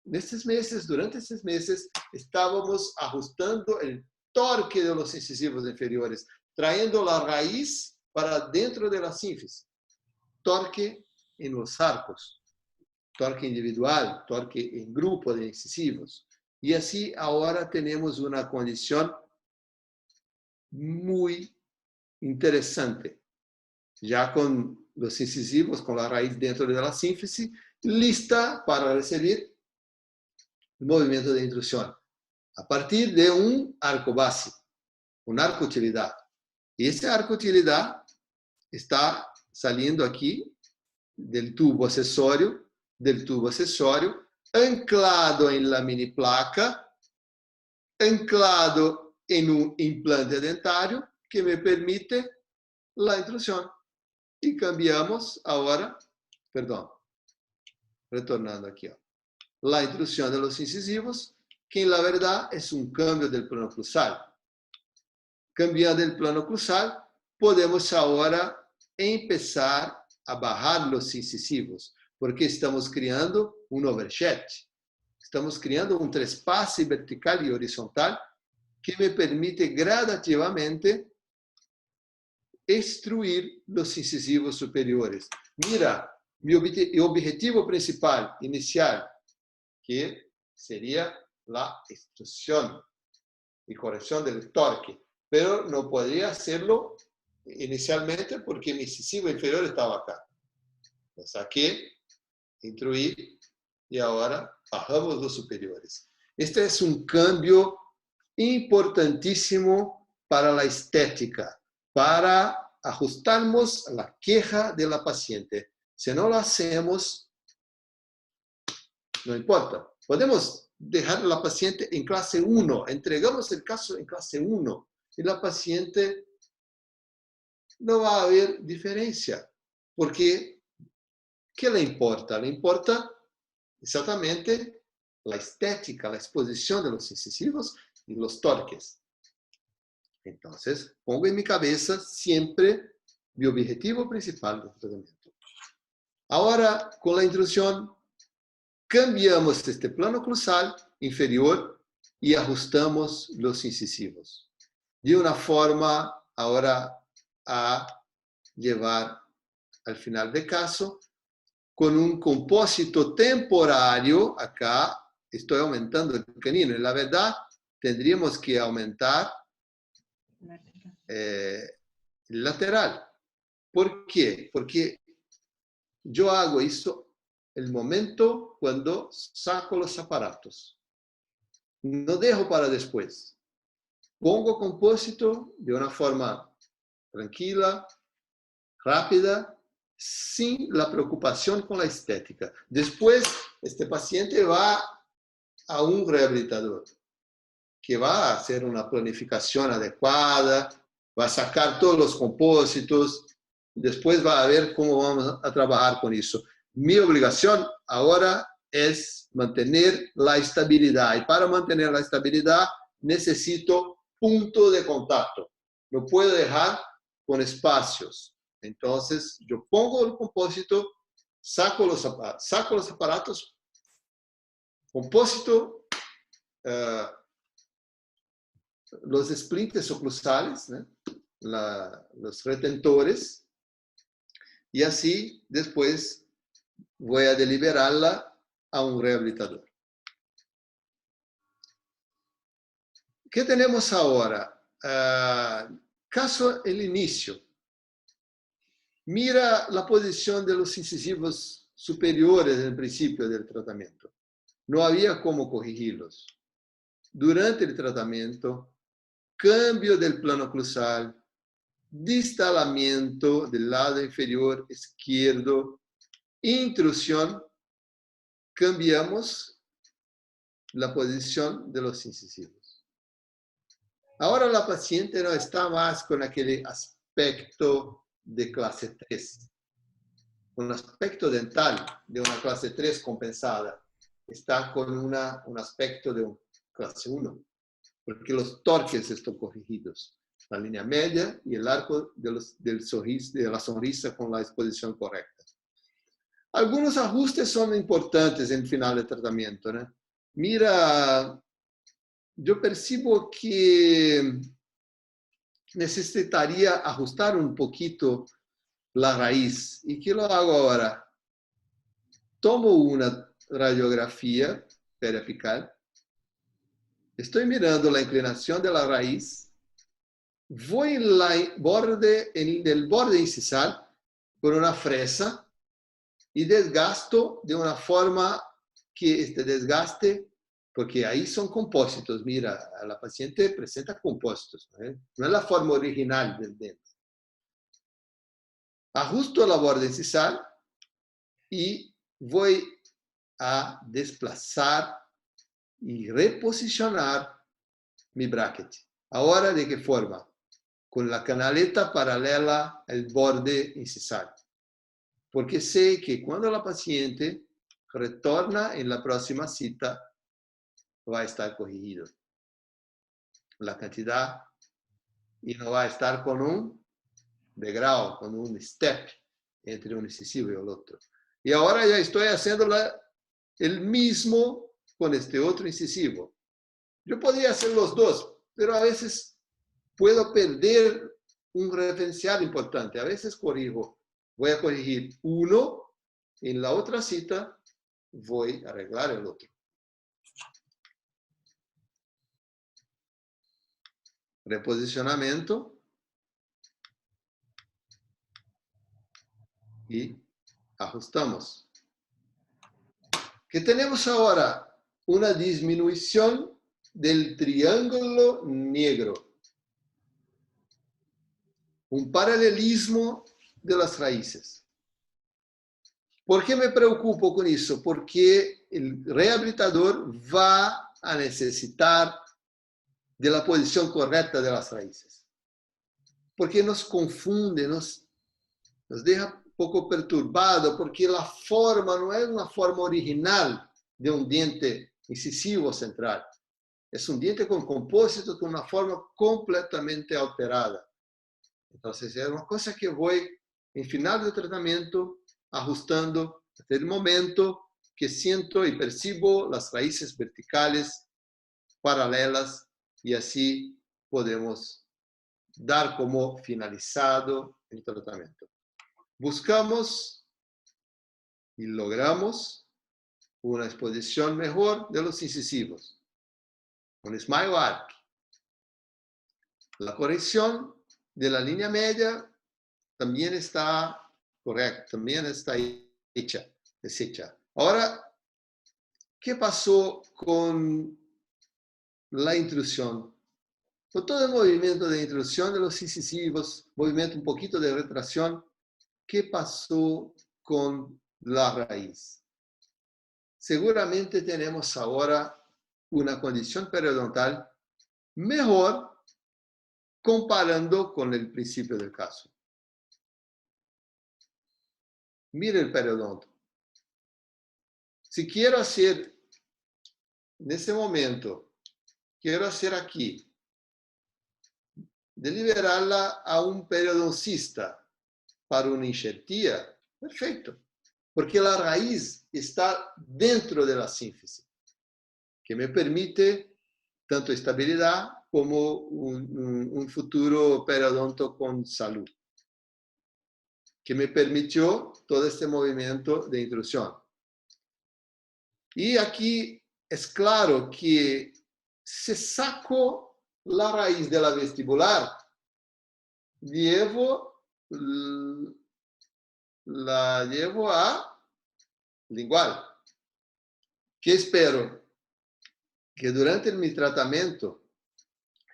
Durante estos meses, estábamos ajustando el torque de los incisivos inferiores, trayendo la raíz para dentro de la sínfise. Torque en los arcos, torque individual, torque en grupo de incisivos. Y así ahora tenemos una condición muy interesante, ya con los incisivos, con la raíz dentro de la sínfise, lista para recibir el movimiento de intrusión, a partir de un arco base, un arco utilidad. Y este arco utilidad está saliendo aquí del tubo accesorio, anclado en la mini placa, anclado en un implante dentario que me permite la intrusión. Y cambiamos ahora, perdón, retornando aquí, la intrusión de los incisivos, que en la verdad es un cambio del plano cruzal. Cambiando el plano cruzal, podemos ahora empezar a bajar los incisivos, porque estamos creando un overshed. Estamos creando un traspase vertical y horizontal que me permite gradativamente extruir los incisivos superiores. Mira, mi objetivo principal, inicial, que sería la extrusión y corrección del torque, pero no podría hacerlo inicialmente porque mi incisivo inferior estaba acá. Lo saqué, introduí y ahora bajamos los superiores. Este es un cambio importantísimo para la estética, para ajustarnos a la queja de la paciente. Si no lo hacemos, no importa. Podemos dejar a la paciente en clase 1, entregamos el caso en clase 1 y la paciente no va a haber diferencia. Porque, ¿qué le importa? Le importa exactamente la estética, la exposición de los incisivos y los torques. Entonces, pongo en mi cabeza siempre mi objetivo principal del tratamiento. Ahora, con la intrusión, cambiamos este plano cruzal inferior y ajustamos los incisivos. De una forma, ahora, a llevar al final del caso, con un compósito temporario, acá estoy aumentando el canino, en la verdad tendríamos que aumentar el lateral. ¿Por qué? Porque yo hago eso el momento cuando saco los aparatos. No dejo para después. Pongo compósito de una forma tranquila, rápida, sin la preocupación con la estética. Después, este paciente va a un rehabilitador que va a hacer una planificación adecuada, va a sacar todos los compósitos, después va a ver cómo vamos a trabajar con eso. Mi obligación ahora es mantener la estabilidad y para mantener la estabilidad necesito punto de contacto. No puedo dejar con espacios. Entonces, yo pongo el compósito, saco los aparatos, compósito, los splints oclusales, ¿no? Los retentores, y así después voy a deliberarla a un rehabilitador. ¿Qué tenemos ahora? Caso el inicio. Mira la posición de los incisivos superiores en el principio del tratamiento. No había cómo corregirlos. Durante el tratamiento, cambio del plano oclusal, distalamiento del lado inferior izquierdo, intrusión, cambiamos la posición de los incisivos. Ahora la paciente no está más con aquel aspecto de clase 3, un aspecto dental de una clase 3 compensada. Está con un aspecto de una clase 1, porque los torques están corregidos. La línea media y el arco de la sonrisa con la exposición correcta. Algunos ajustes son importantes en el final del tratamiento, ¿no? Mira, yo percibo que necesitaría ajustar un poquito la raíz. ¿Y qué lo hago ahora? Tomo una radiografía periapical, estoy mirando la inclinación de la raíz, voy en el borde incisal con una fresa y desgasto de una forma que este desgaste, porque ahí son compósitos, mira, la paciente presenta compósitos, ¿no? No es la forma original del diente. Ajusto la borde incisal y voy a desplazar y reposicionar mi bracket. Ahora, ¿de qué forma? Con la canaleta paralela al borde incisal. Porque sé que cuando la paciente retorna en la próxima cita, va a estar corregido la cantidad y no va a estar con un degrado, con un step entre un incisivo y el otro. Y ahora ya estoy haciendo el mismo con este otro incisivo. Yo podría hacer los dos, pero a veces puedo perder un referencial importante. A veces voy a corregir uno, en la otra cita voy a arreglar el otro. Reposicionamiento y ajustamos. ¿Qué tenemos ahora? Una disminución del triángulo negro. Un paralelismo de las raíces. ¿Por qué me preocupo con eso? Porque el rehabilitador va a necesitar de la posición correcta de las raíces. Porque nos confunde, nos deja un poco perturbado, porque la forma no es una forma original de un diente incisivo central. Es un diente con compósito con una forma completamente alterada. Entonces, es una cosa que voy, en final del tratamiento, ajustando hasta el momento que siento y percibo las raíces verticales paralelas y así podemos dar como finalizado el tratamiento. Buscamos y logramos una exposición mejor de los incisivos. Un smile arc. La corrección de la línea media también está correcta, también está deshecha. Ahora, ¿qué pasó con la intrusión? Con todo el movimiento de intrusión de los incisivos, movimiento un poquito de retracción, ¿qué pasó con la raíz? Seguramente tenemos ahora una condición periodontal mejor comparando con el principio del caso. Mire el periodonto. Si quiero hacer, en ese momento, quiero hacer aquí, deliberarla a un periodoncista para una injertía, perfecto. Porque la raíz está dentro de la sínfise, que me permite tanto estabilidad como un futuro periodonto con salud, que me permitió todo este movimiento de intrusión. Y aquí es claro que si saco la raíz de la vestibular, llevo la llevo a lingual. ¿Qué espero? Que durante mi tratamiento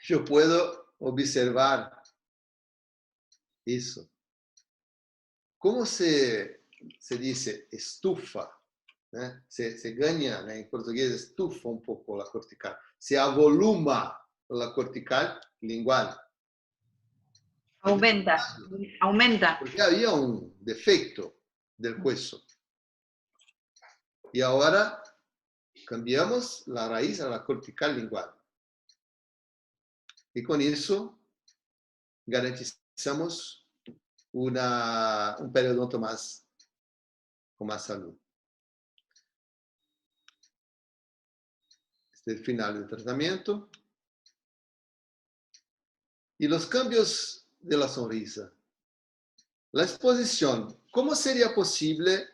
yo puedo observar eso. ¿Cómo se dice estufa? Se gana, en portugués, estufa un poco la cortical. Se avoluma la cortical lingual. Aumenta. Porque había un defecto del hueso. Y ahora cambiamos la raíz a la cortical lingual. Y con eso garantizamos un periodonto con más salud. Este es el final del tratamiento. Y los cambios de la sonrisa. La exposición. ¿Cómo sería posible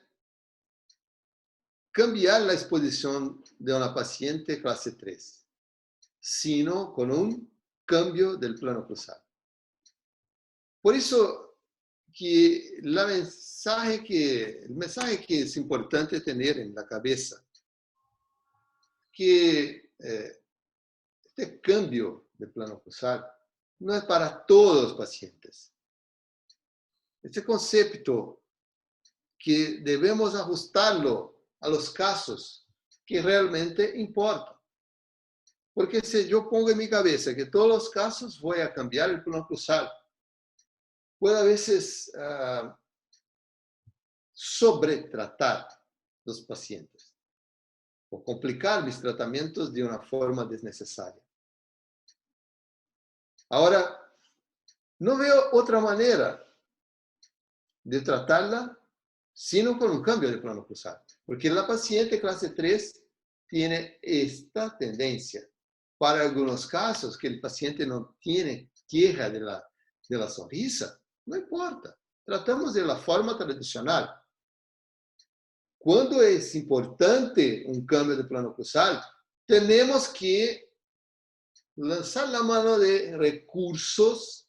cambiar la exposición de una paciente clase 3? Sino con un cambio del plano cruzado. Por eso que el mensaje que es importante tener en la cabeza, que este cambio de plano cruzado no es para todos los pacientes. Este concepto que debemos ajustarlo a los casos que realmente importan. Porque si yo pongo en mi cabeza que todos los casos voy a cambiar el plano cruzado, puedo a veces sobretratar los pacientes o complicar mis tratamientos de una forma desnecesaria. Ahora, no veo otra manera de tratarla sino con un cambio de plano cruzado. Porque la paciente clase 3 tiene esta tendencia. Para algunos casos que el paciente no tiene queja de la sonrisa, no importa. Tratamos de la forma tradicional. Cuando es importante un cambio de plano cruzado, tenemos que lanzar la mano de recursos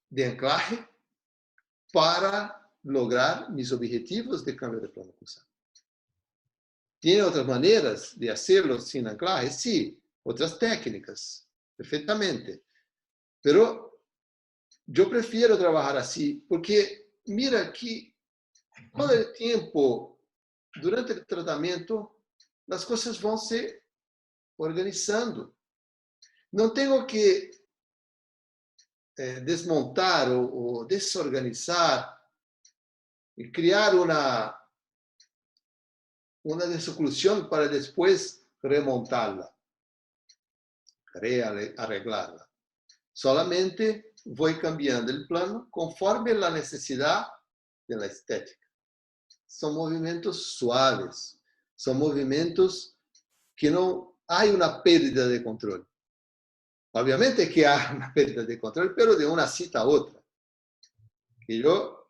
de anclaje para lograr mis objetivos de cambio de plano cruzado. ¿Tiene otras maneras de hacerlo sin anclaje? Sí, otras técnicas, perfectamente. Pero yo prefiero trabajar así porque mira que con el tiempo, durante el tratamiento, las cosas van se organizando. No tengo que desmontar o desorganizar y crear una desoclusión para después remontarla, arreglarla. Solamente voy cambiando el plano conforme la necesidad de la estética. Son movimientos suaves, son movimientos que no hay una pérdida de control. Obviamente que hay una pérdida de control, pero de una cita a otra. Y yo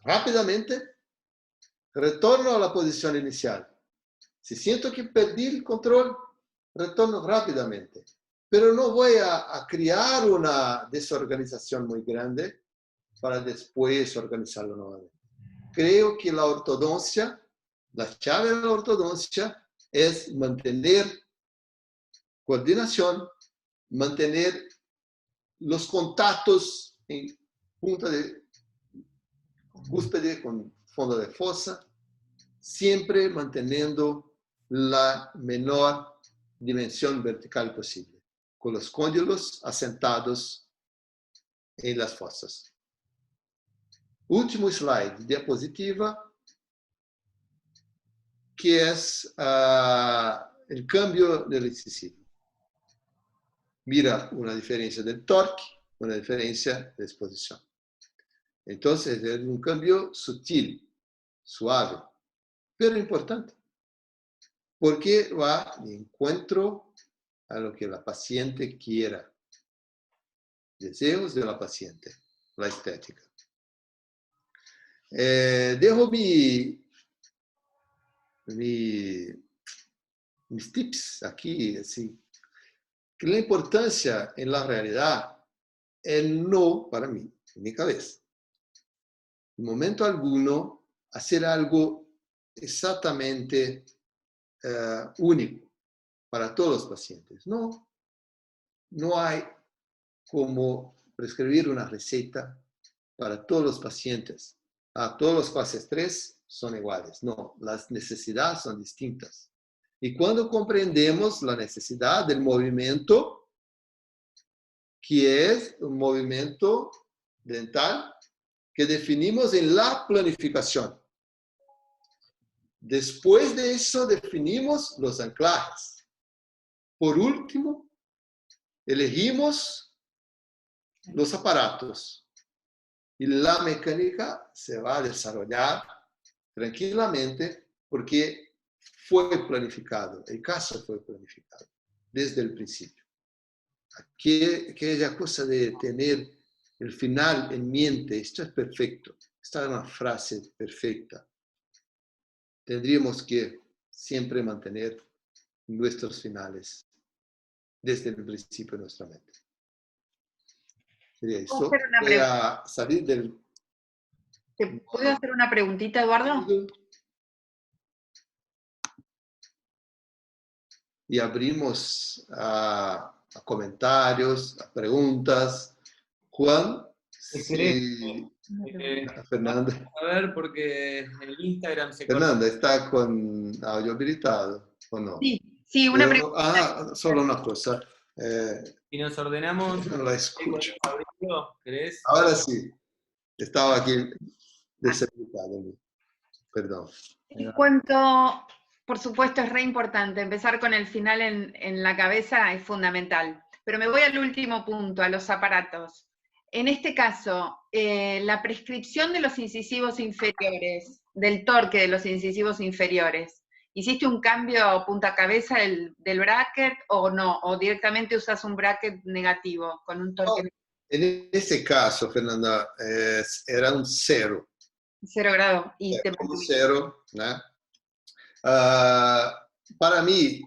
rápidamente retorno a la posición inicial. Si siento que perdí el control, retorno rápidamente. Pero no voy a crear una desorganización muy grande para después organizarlo nuevamente. Creo que la ortodoncia, la llave de la ortodoncia es mantener coordinación, mantener los contactos en punta de cúspide con fondo de fosa, siempre manteniendo la menor dimensión vertical posible, con los cóndilos asentados en las fosas. Último slide, diapositiva, que es el cambio del incisivo. Mira una diferencia del torque, una diferencia de exposición. Entonces es un cambio sutil, suave, pero importante, porque va de encuentro a lo que la paciente quiera, deseos de la paciente, la estética. Dejo mis tips aquí, así, que la importancia en la realidad es no, para mí, en mi cabeza, en momento alguno, hacer algo exactamente único para todos los pacientes. No, no hay como prescribir una receta para todos los pacientes. Todos los fases 3 son iguales. No, las necesidades son distintas. Y cuando comprendemos la necesidad del movimiento, que es un movimiento dental que definimos en la planificación. Después de eso definimos los anclajes. Por último, elegimos los aparatos. Y la mecánica se va a desarrollar tranquilamente porque fue planificado, el caso fue planificado desde el principio. Aquella cosa de tener el final en mente, esto es perfecto, esta es una frase perfecta. Tendríamos que siempre mantener nuestros finales desde el principio de nuestra mente. Sería eso. Voy a salir del... ¿Te puedo hacer una preguntita, Eduardo? Y abrimos a comentarios, a preguntas. Juan, sí. Fernanda. A ver, porque el Instagram se Fernanda, ¿está con audio habilitado o no? Sí, una pregunta. Solo una cosa. Si nos ordenamos... No la escucho. ¿Querés? Ahora sí. Estaba aquí deshabilitado. Perdón. Cuanto, por supuesto, es re importante. Empezar con el final en la cabeza es fundamental. Pero me voy al último punto, a los aparatos. En este caso, la prescripción de los incisivos inferiores, del torque de los incisivos inferiores, ¿hiciste un cambio punta cabeza del bracket o no? ¿O directamente usas un bracket negativo con un torque negativo? En ese caso, Fernanda, era un 0. 0 grados. Y Un 0, ¿no? Para mí,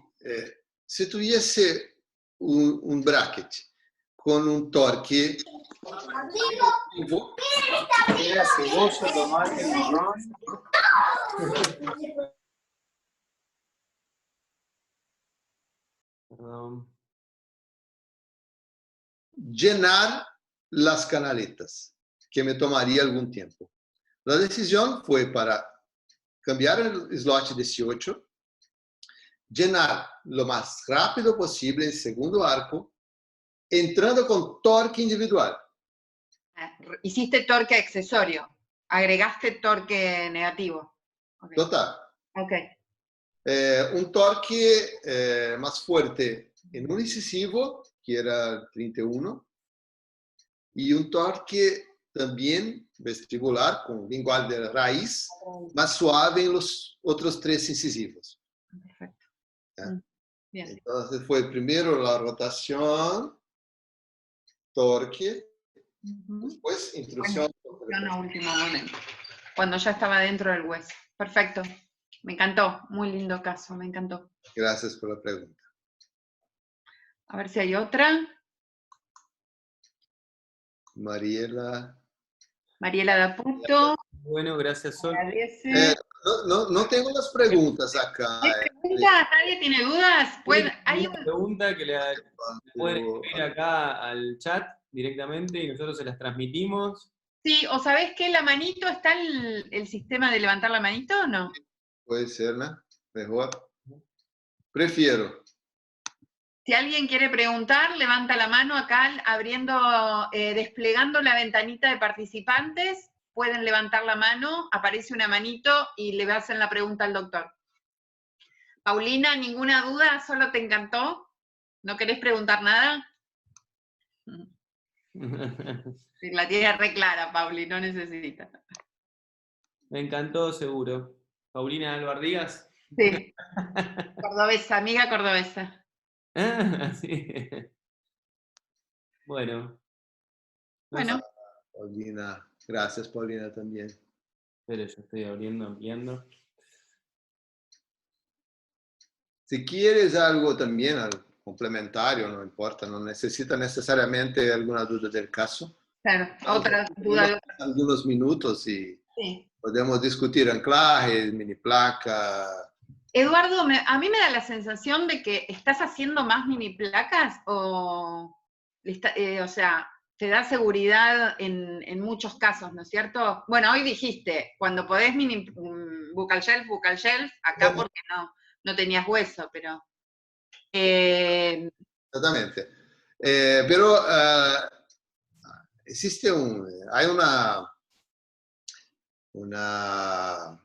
si tuviese un bracket con un torque... Llenar las canaletas, que me tomaría algún tiempo. La decisión fue para cambiar el slot 18, llenar lo más rápido posible el segundo arco, entrando con torque individual. Hiciste torque accesorio, agregaste torque negativo. Okay. Total. Okay. Un torque más fuerte en un incisivo, que era el 31, y un torque también vestibular, con lingual de raíz, más suave en los otros 3 incisivos. Perfecto. Bien. Entonces fue primero la rotación, torque, después intrusión. Bueno, a último momento, cuando ya estaba dentro del hueso. Perfecto. Me encantó. Muy lindo caso, me encantó. Gracias por la pregunta. A ver si hay otra. Mariela Daputo. Bueno, gracias, Sol. No tengo las preguntas acá. ¿Hay preguntas? ¿Nadie tiene dudas? Hay una pregunta que le pueden escribir acá al chat directamente y nosotros se las transmitimos. Sí, o ¿sabés qué? ¿La manito está el sistema de levantar la manito o no? Puede ser, ¿no? Mejor. Prefiero. Si alguien quiere preguntar, levanta la mano acá, desplegando la ventanita de participantes, pueden levantar la mano, aparece una manito y le hacen la pregunta al doctor. Paulina, ¿ninguna duda? ¿Solo te encantó? ¿No querés preguntar nada? La tiene re clara, Pauli, no necesita. Me encantó, seguro. Paulina Albardigas. Sí. Cordobesa, amiga cordobesa. Sí. Bueno. Paulina, gracias Paulina también. Pero yo estoy ampliando. Si quieres algo también complementario, no importa, no necesita necesariamente alguna duda del caso. Claro, otra duda. Algunos minutos y Sí. Podemos discutir anclajes, mini placa. Eduardo, a mí me da la sensación de que estás haciendo más mini placas o sea, te da seguridad en muchos casos, ¿no es cierto? Bueno, hoy dijiste, cuando podés buccal shelf, acá porque no tenías hueso, pero... Exactamente. Pero hay una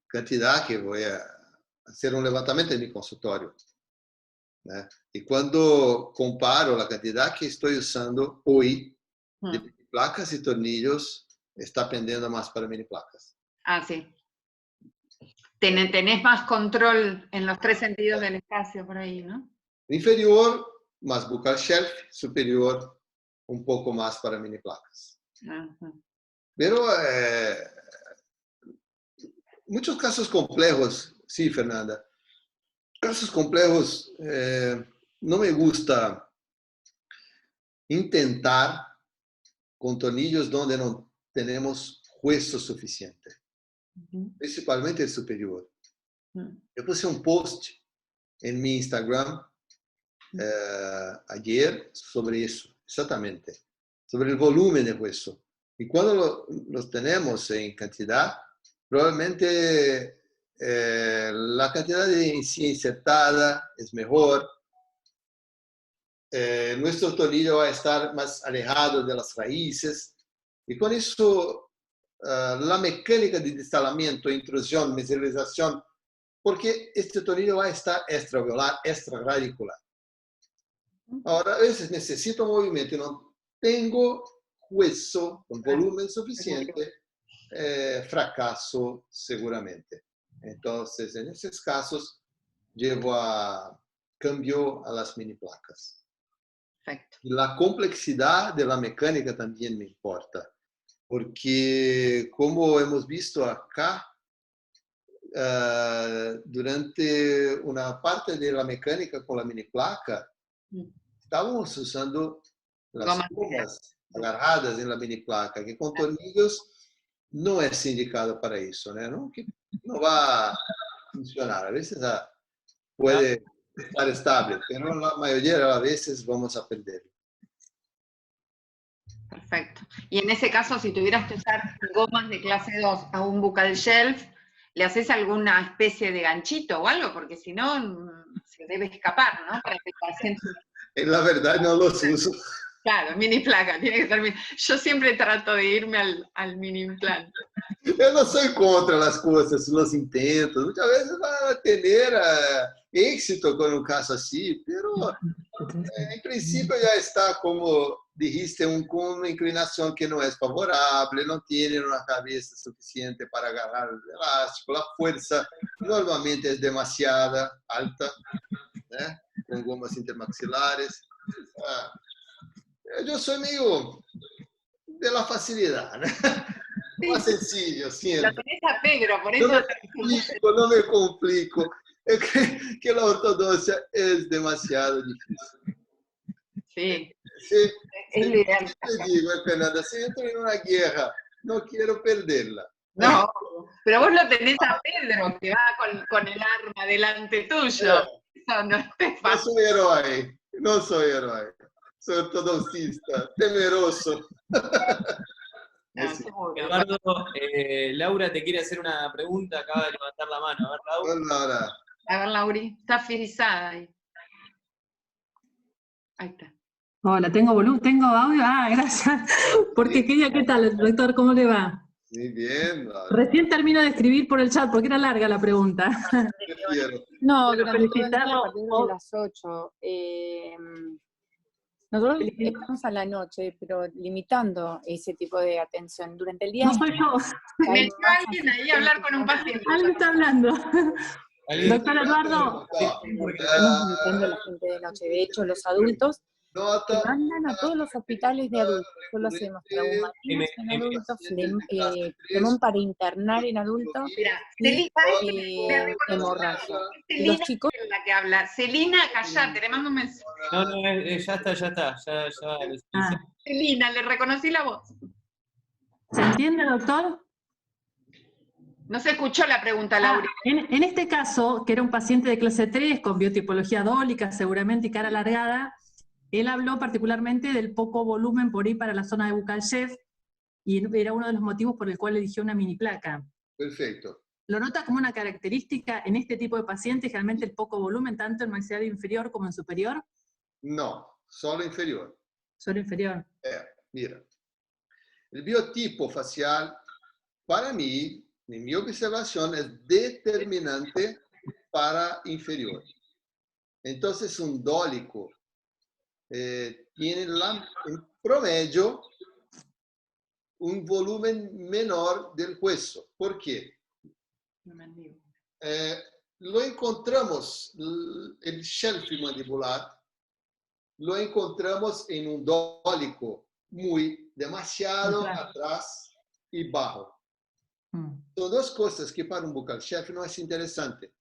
cantidad que voy a hacer un levantamiento en mi consultorio, ¿no? Y cuando comparo la cantidad que estoy usando hoy de placas y tornillos, está pendiendo más para mini placas. Ah, sí. Tenés más control en los 3 sentidos del espacio por ahí, ¿no? Inferior, más buccal shelf, superior, un poco más para mini placas. Pero muchos casos complejos, sí, Fernanda. Casos complejos, no me gusta intentar con tornillos donde no tenemos hueso suficiente, principalmente el superior. Yo puse un post en mi Instagram ayer sobre eso, exactamente, sobre el volumen de hueso. Y cuando los tenemos en cantidad, probablemente la cantidad de encía insertada es mejor. Nuestro tornillo va a estar más alejado de las raíces. Y con eso, la mecánica de instalamiento, intrusión, meserización, porque este tornillo va a estar extraovular, extraradicular. Ahora, a veces necesito movimiento y no tengo hueso con volumen suficiente, fracaso seguramente. Entonces, en esos casos, cambio a las mini placas. Perfecto. Y la complejidad de la mecánica también me importa, porque como hemos visto acá, durante una parte de la mecánica con la mini placa, estábamos usando las gomas agarradas en la mini placa, que con tornillos no es indicado para eso, ¿no? Que no va a funcionar. A veces puede estar estable, pero la mayoría de las veces vamos a perder. Perfecto. Y en ese caso, si tuvieras que usar gomas de clase 2 a un buccal shelf, ¿le haces alguna especie de ganchito o algo? Porque si no, se debe escapar, ¿no? Para que el paciente... La verdad no los uso. Claro, mini placa, tiene que ser mini. Yo siempre trato de irme al mini implante. Eu não sou contra as coisas, os intentos. Muitas vezes vai ter êxito com um caso assim, mas em princípio já está, como dijiste, com uma inclinação que não é favorável, não tem uma cabeça suficiente para agarrar o elástico, a força normalmente é demasiada alta, né? Com gomas intermaxilares. Eu sou meio de la facilidad, ¿no? Sí. Más sencillo, siempre. Lo tenés a Pedro, por eso... No me complico. Es que la ortodoxia es demasiado difícil. Sí. Sí, es lo ideal. Te digo, Fernanda, si entro en una guerra, no quiero perderla. No, pero vos lo tenés a Pedro, que va con el arma delante tuyo. Eso no es fácil. No soy héroe. Soy ortodoxista, temeroso. Eduardo, Laura te quiere hacer una pregunta, acaba de levantar la mano. A ver, Laura. A ver, Lauri, está frisada ahí. Ahí está. Hola, ¿tengo audio? Ah, gracias. Porque quería, ¿qué tal, doctor? ¿Cómo le va? Muy bien. Laura. Recién termino de escribir por el chat, porque era larga la pregunta. No, Bueno, durante todo el día, felicitarlo. a partir de las 8. Nosotros estamos a la noche, pero limitando ese tipo de atención. Durante el día... No soy yo. Me entró alguien ahí a hablar con un paciente. Alguien está hablando. Doctor Eduardo. Estamos limitando a la gente de noche. De hecho, los adultos que mandan a todos los hospitales de adultos. Solo hacemos traumatismos en adultos, flemón para internar en adultos y hemorragia. Y los chicos... La que habla. Celina, callate, le mando un mensaje. No, ya está. Celina, le reconocí la voz. ¿Se entiende, doctor? No se escuchó la pregunta, Laura. En este caso, que era un paciente de clase 3 con biotipología dólica seguramente y cara alargada, él habló particularmente del poco volumen por ahí para la zona de Bucalchev, y era uno de los motivos por el cual eligió una mini placa. Perfecto. ¿Lo nota como una característica en este tipo de pacientes, generalmente el poco volumen, tanto en maxilar inferior como en superior? No, solo inferior. Solo inferior. Mira, el biotipo facial, para mí, en mi observación, es determinante para inferior. Entonces, un dólico tiene en promedio un volumen menor del hueso. ¿Por qué? Lo encontramos, el shelf mandibular, lo encontramos en un dólico demasiado atrás y bajo. Son dos cosas que para un buccal shelf no es interesante.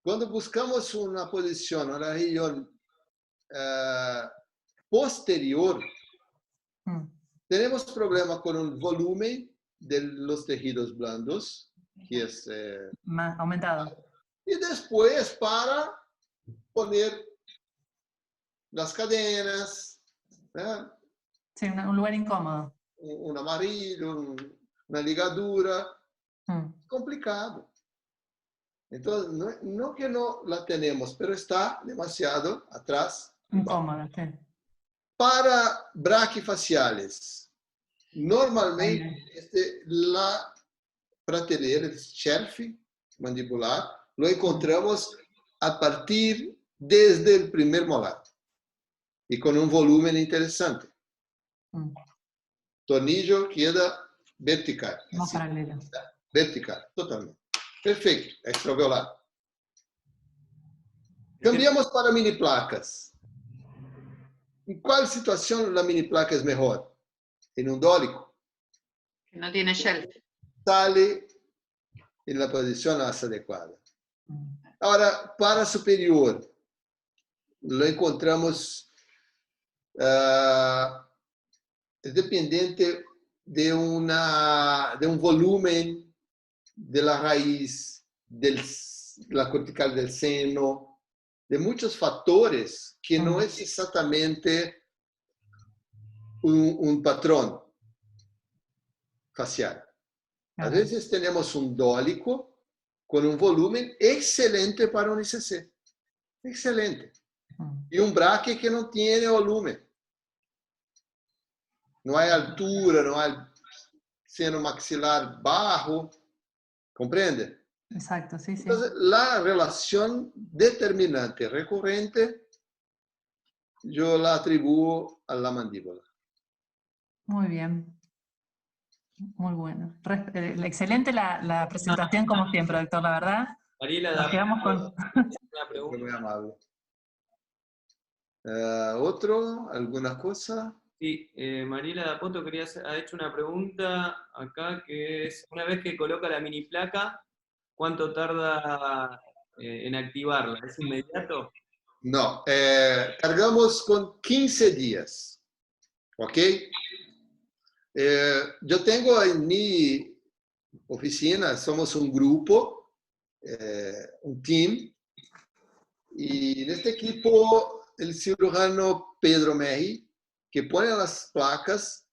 Cuando buscamos una posición, una región posterior, tenemos problemas con el volumen de los tejidos blandos, que es más aumentado. Y después para poner las cadenas, sí, un lugar incómodo. Un amarillo, una ligadura, complicado. Entonces, no que no la tenemos, pero está demasiado atrás. Incómoda, sí. Para braquifaciales, normalmente la prateleira, el shelf mandibular, lo encontramos a partir desde el primer molar y con un volumen interesante. Tornillo queda vertical. Más paralelo. Vertical, totalmente. Perfecto, extraocular. Cambiamos para mini placas. ¿En cuál situación la mini placa es mejor? En un dólico. Que no tiene shelf. Sale en la posición más adecuada. Ahora, para superior, lo encontramos dependiente de un volumen de la raíz, de la cortical del seno, de muchos factores que no es exactamente un patrón facial. A veces tenemos un dólico con un volumen excelente para un ICC. Excelente. Y un braque que no tiene volumen. No hay altura, no hay seno maxilar bajo. ¿Comprende? Exacto, sí, sí. Entonces, la relación determinante recurrente yo la atribuyo a la mandíbula. Muy bien. Muy bueno. Excelente la presentación, como siempre, doctor, la verdad. Mariela, nos quedamos con una pregunta. Muy amable. ¿Otro? ¿Alguna cosa? Sí, Mariela Dapoto ha hecho una pregunta acá que es, una vez que coloca la mini placa, ¿cuánto tarda en activarla? ¿Es inmediato? No, cargamos con 15 días. ¿Ok? Yo tengo en mi oficina, somos un grupo, un team, y en este equipo el cirujano Pedro Meji, que pone las placas,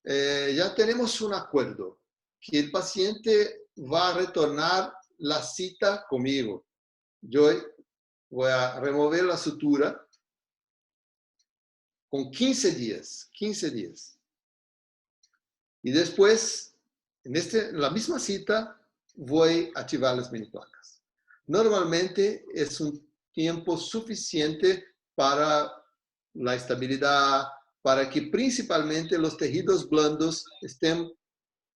ya tenemos un acuerdo, que el paciente va a retornar la cita conmigo. Yo voy a remover la sutura con 15 días, 15 días. Y después, en la misma cita, voy a activar las mini placas. Normalmente es un tiempo suficiente para la estabilidad, para que principalmente los tejidos blandos estén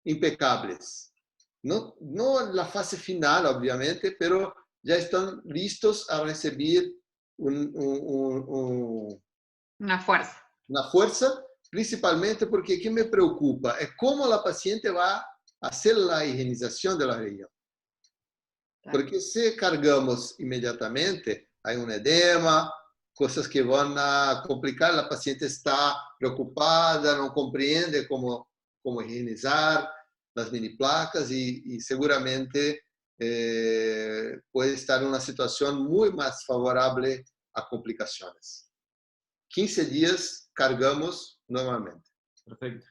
impecables. No en la fase final, obviamente, pero ya están listos a recibir una fuerza. Una fuerza, principalmente porque ¿qué me preocupa? Es cómo la paciente va a hacer la higienización de la región. Porque si cargamos inmediatamente, hay un edema, cosas que van a complicar, la paciente está preocupada, no comprende cómo higienizar. las mini placas y seguramente puede estar en una situación muy más favorable a complicaciones. 15 días cargamos normalmente. Perfecto.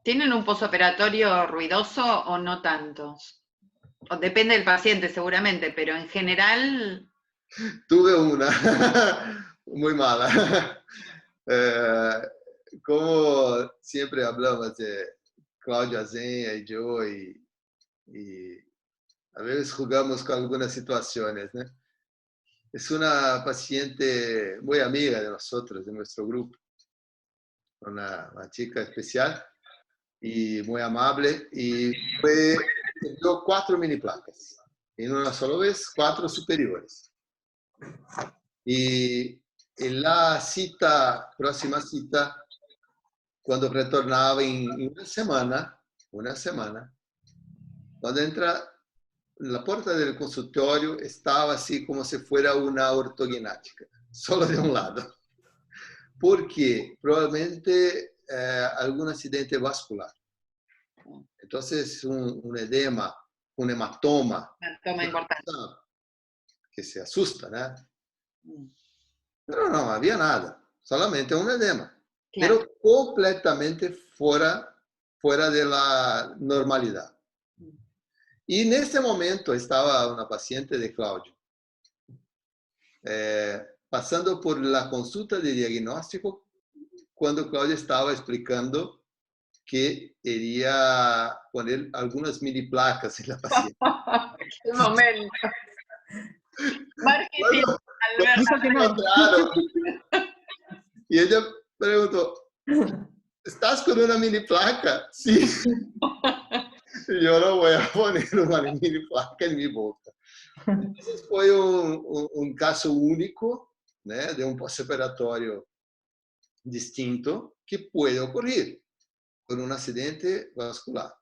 ¿Tienen un posoperatorio ruidoso o no tantos? O depende del paciente seguramente, pero en general... Tuve una muy mala. Como siempre hablamos de Cláudia Zenha y yo, y a veces jugamos con algunas situaciones, ¿no? Es una paciente muy amiga de nosotros, de nuestro grupo, una chica especial y muy amable, y dio 4 mini placas, en una sola vez, 4 superiores. Y en la próxima cita, cuando retornaba en una semana, cuando entra la puerta del consultorio, estaba así como si fuera una ortognática, solo de un lado. Porque probablemente algún accidente vascular. Entonces, un edema, un hematoma. Importante. Que se asusta, ¿no? Pero no había nada, solamente un edema. Claro. Pero completamente fuera de la normalidad. Y en este momento estaba una paciente de Cláudio, pasando por la consulta de diagnóstico, cuando Cláudio estaba explicando que quería poner algunas mini placas en la paciente. ¡Qué momento! Marketing, Alberto. Y ella preguntó, ¿estás con una mini placa? Sí. Yo no voy a poner una mini placa en mi boca. Entonces fue un caso único, ¿no? De un postoperatorio distinto que puede ocurrir por un accidente vascular.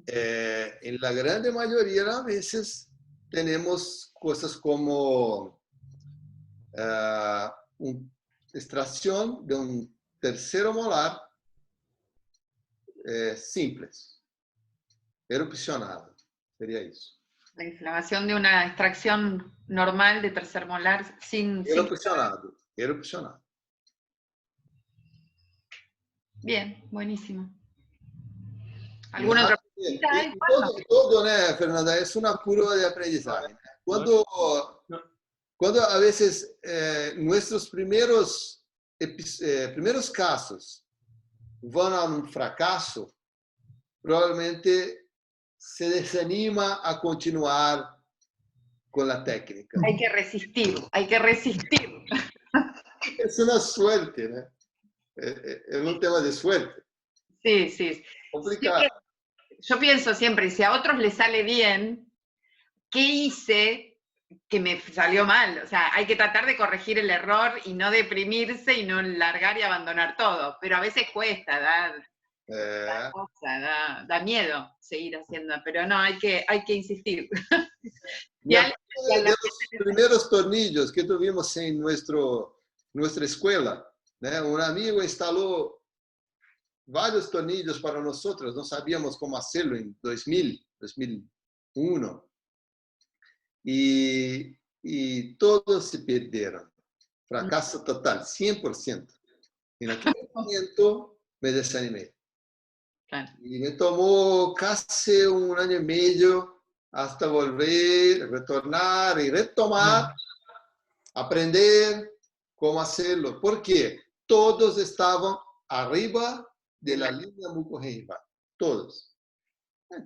En la grande mayoría de las veces tenemos cosas como extracción de un tercero molar simples, erupcionado, sería eso. La inflamación de una extracción normal de tercer molar sin... Erupcionado. Bien, buenísimo. ¿Alguna otra pregunta? Todo, ¿no, Fernanda? Es una curva de aprendizaje. Cuando a veces nuestros primeros casos van a un fracaso, probablemente se desanima a continuar con la técnica. Hay que resistir. Es una suerte, ¿no? Es un tema de suerte. Sí. Complicado. Yo pienso siempre, si a otros les sale bien, ¿qué hice que me salió mal? O sea, hay que tratar de corregir el error y no deprimirse y no largar y abandonar todo. Pero a veces cuesta, da miedo seguir haciendo, pero no, hay que insistir. De los primeros tornillos que tuvimos en nuestra escuela, ¿no? Un amigo instaló varios tornillos para nosotros, no sabíamos cómo hacerlo en 2001. Y todos se perdieron. Fracaso total, 100%. En aquel momento me desanimé. Y me tomó casi 1 año y medio hasta volver, retornar y retomar, aprender cómo hacerlo. Porque todos estaban arriba de la línea mucogengival. Todos.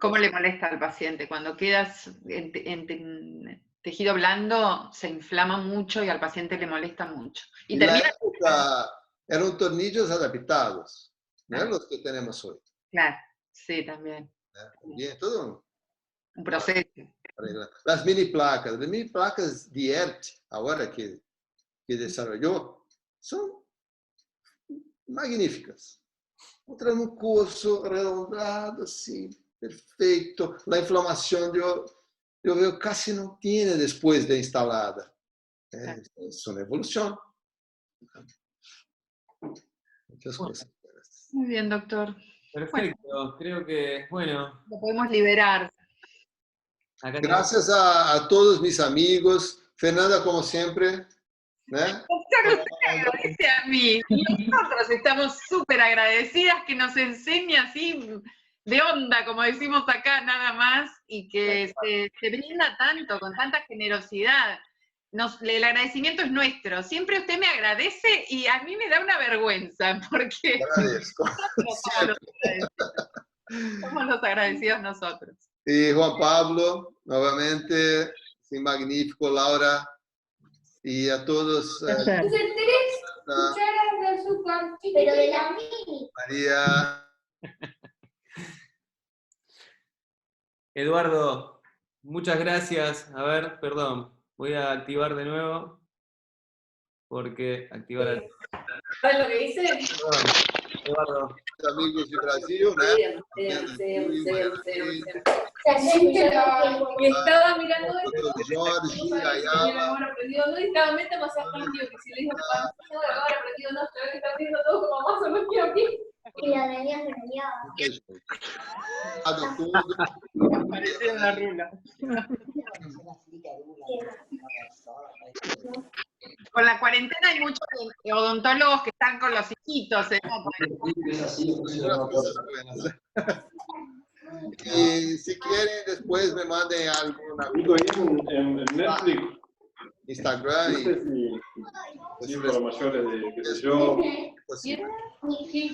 ¿Cómo le molesta al paciente? Cuando quedas en tejido blando, se inflama mucho y al paciente le molesta mucho. Y en la época eran tornillos adaptados, no los que tenemos hoy. Claro, sí, también. Bien, todo un proceso. Las mini placas de ERT, ahora que desarrolló, son magníficas. Un transmucoso redondado, así, perfecto. La inflamación yo veo casi no tiene después de instalada. Es una evolución. Muchas cosas. Muy bien, doctor. Perfecto, creo que, bueno. Lo podemos liberar. Gracias a todos mis amigos. Fernanda, como siempre. Doctor, usted me agradece a mí. Y nosotros estamos súper agradecidas que nos enseñe así de onda, como decimos acá, nada más, y que se brinda tanto, con tanta generosidad. El agradecimiento es nuestro. Siempre usted me agradece y a mí me da una vergüenza, porque agradezco. Somos los agradecidos nosotros. Y Juan Pablo, nuevamente, sí, magnífico, Laura, y a todos. Pero de la mini. María. Eduardo, muchas gracias. A ver, perdón, voy a activar de nuevo. Porque activar... ¿Sabes lo que dice? Eduardo. Amigos de Brasil, Y estaba mirando Jorge, Ayala. no estaba meta más aprendido que si le dijo que ahora aprendido no, está viendo todo como más o menos quiero aquí. Y la venía Parecía una rula. Con la cuarentena hay muchos odontólogos que están con los hijitos. Y si quieren, después me manden alguna en Netflix. Instagram. Sí, para mayores de, qué sé yo.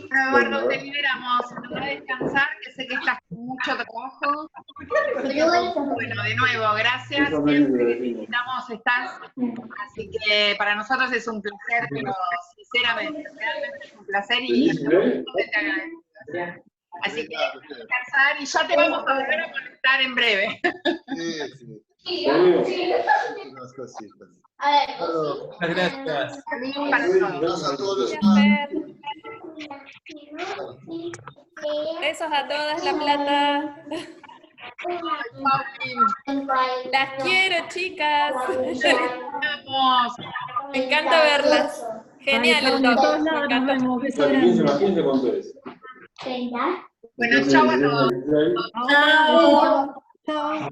Eduardo, te liberamos. Anda a descansar, que sé que estás con mucho trabajo. Bueno, de nuevo, gracias. Siempre que necesitamos estás. Así que para nosotros es un placer, pero sinceramente, realmente es un placer y te agradezco. Así que descansar y ya te vamos a volver a conectar en breve. Sí. Unas cositas. Muchas gracias. Gracias a todos. Besos a todas, La Plata. Las quiero, chicas. Me encanta verlas. Genial el toque. Me encanta. 15 cuánto es. Bueno, chao a todos. Chao. Chao.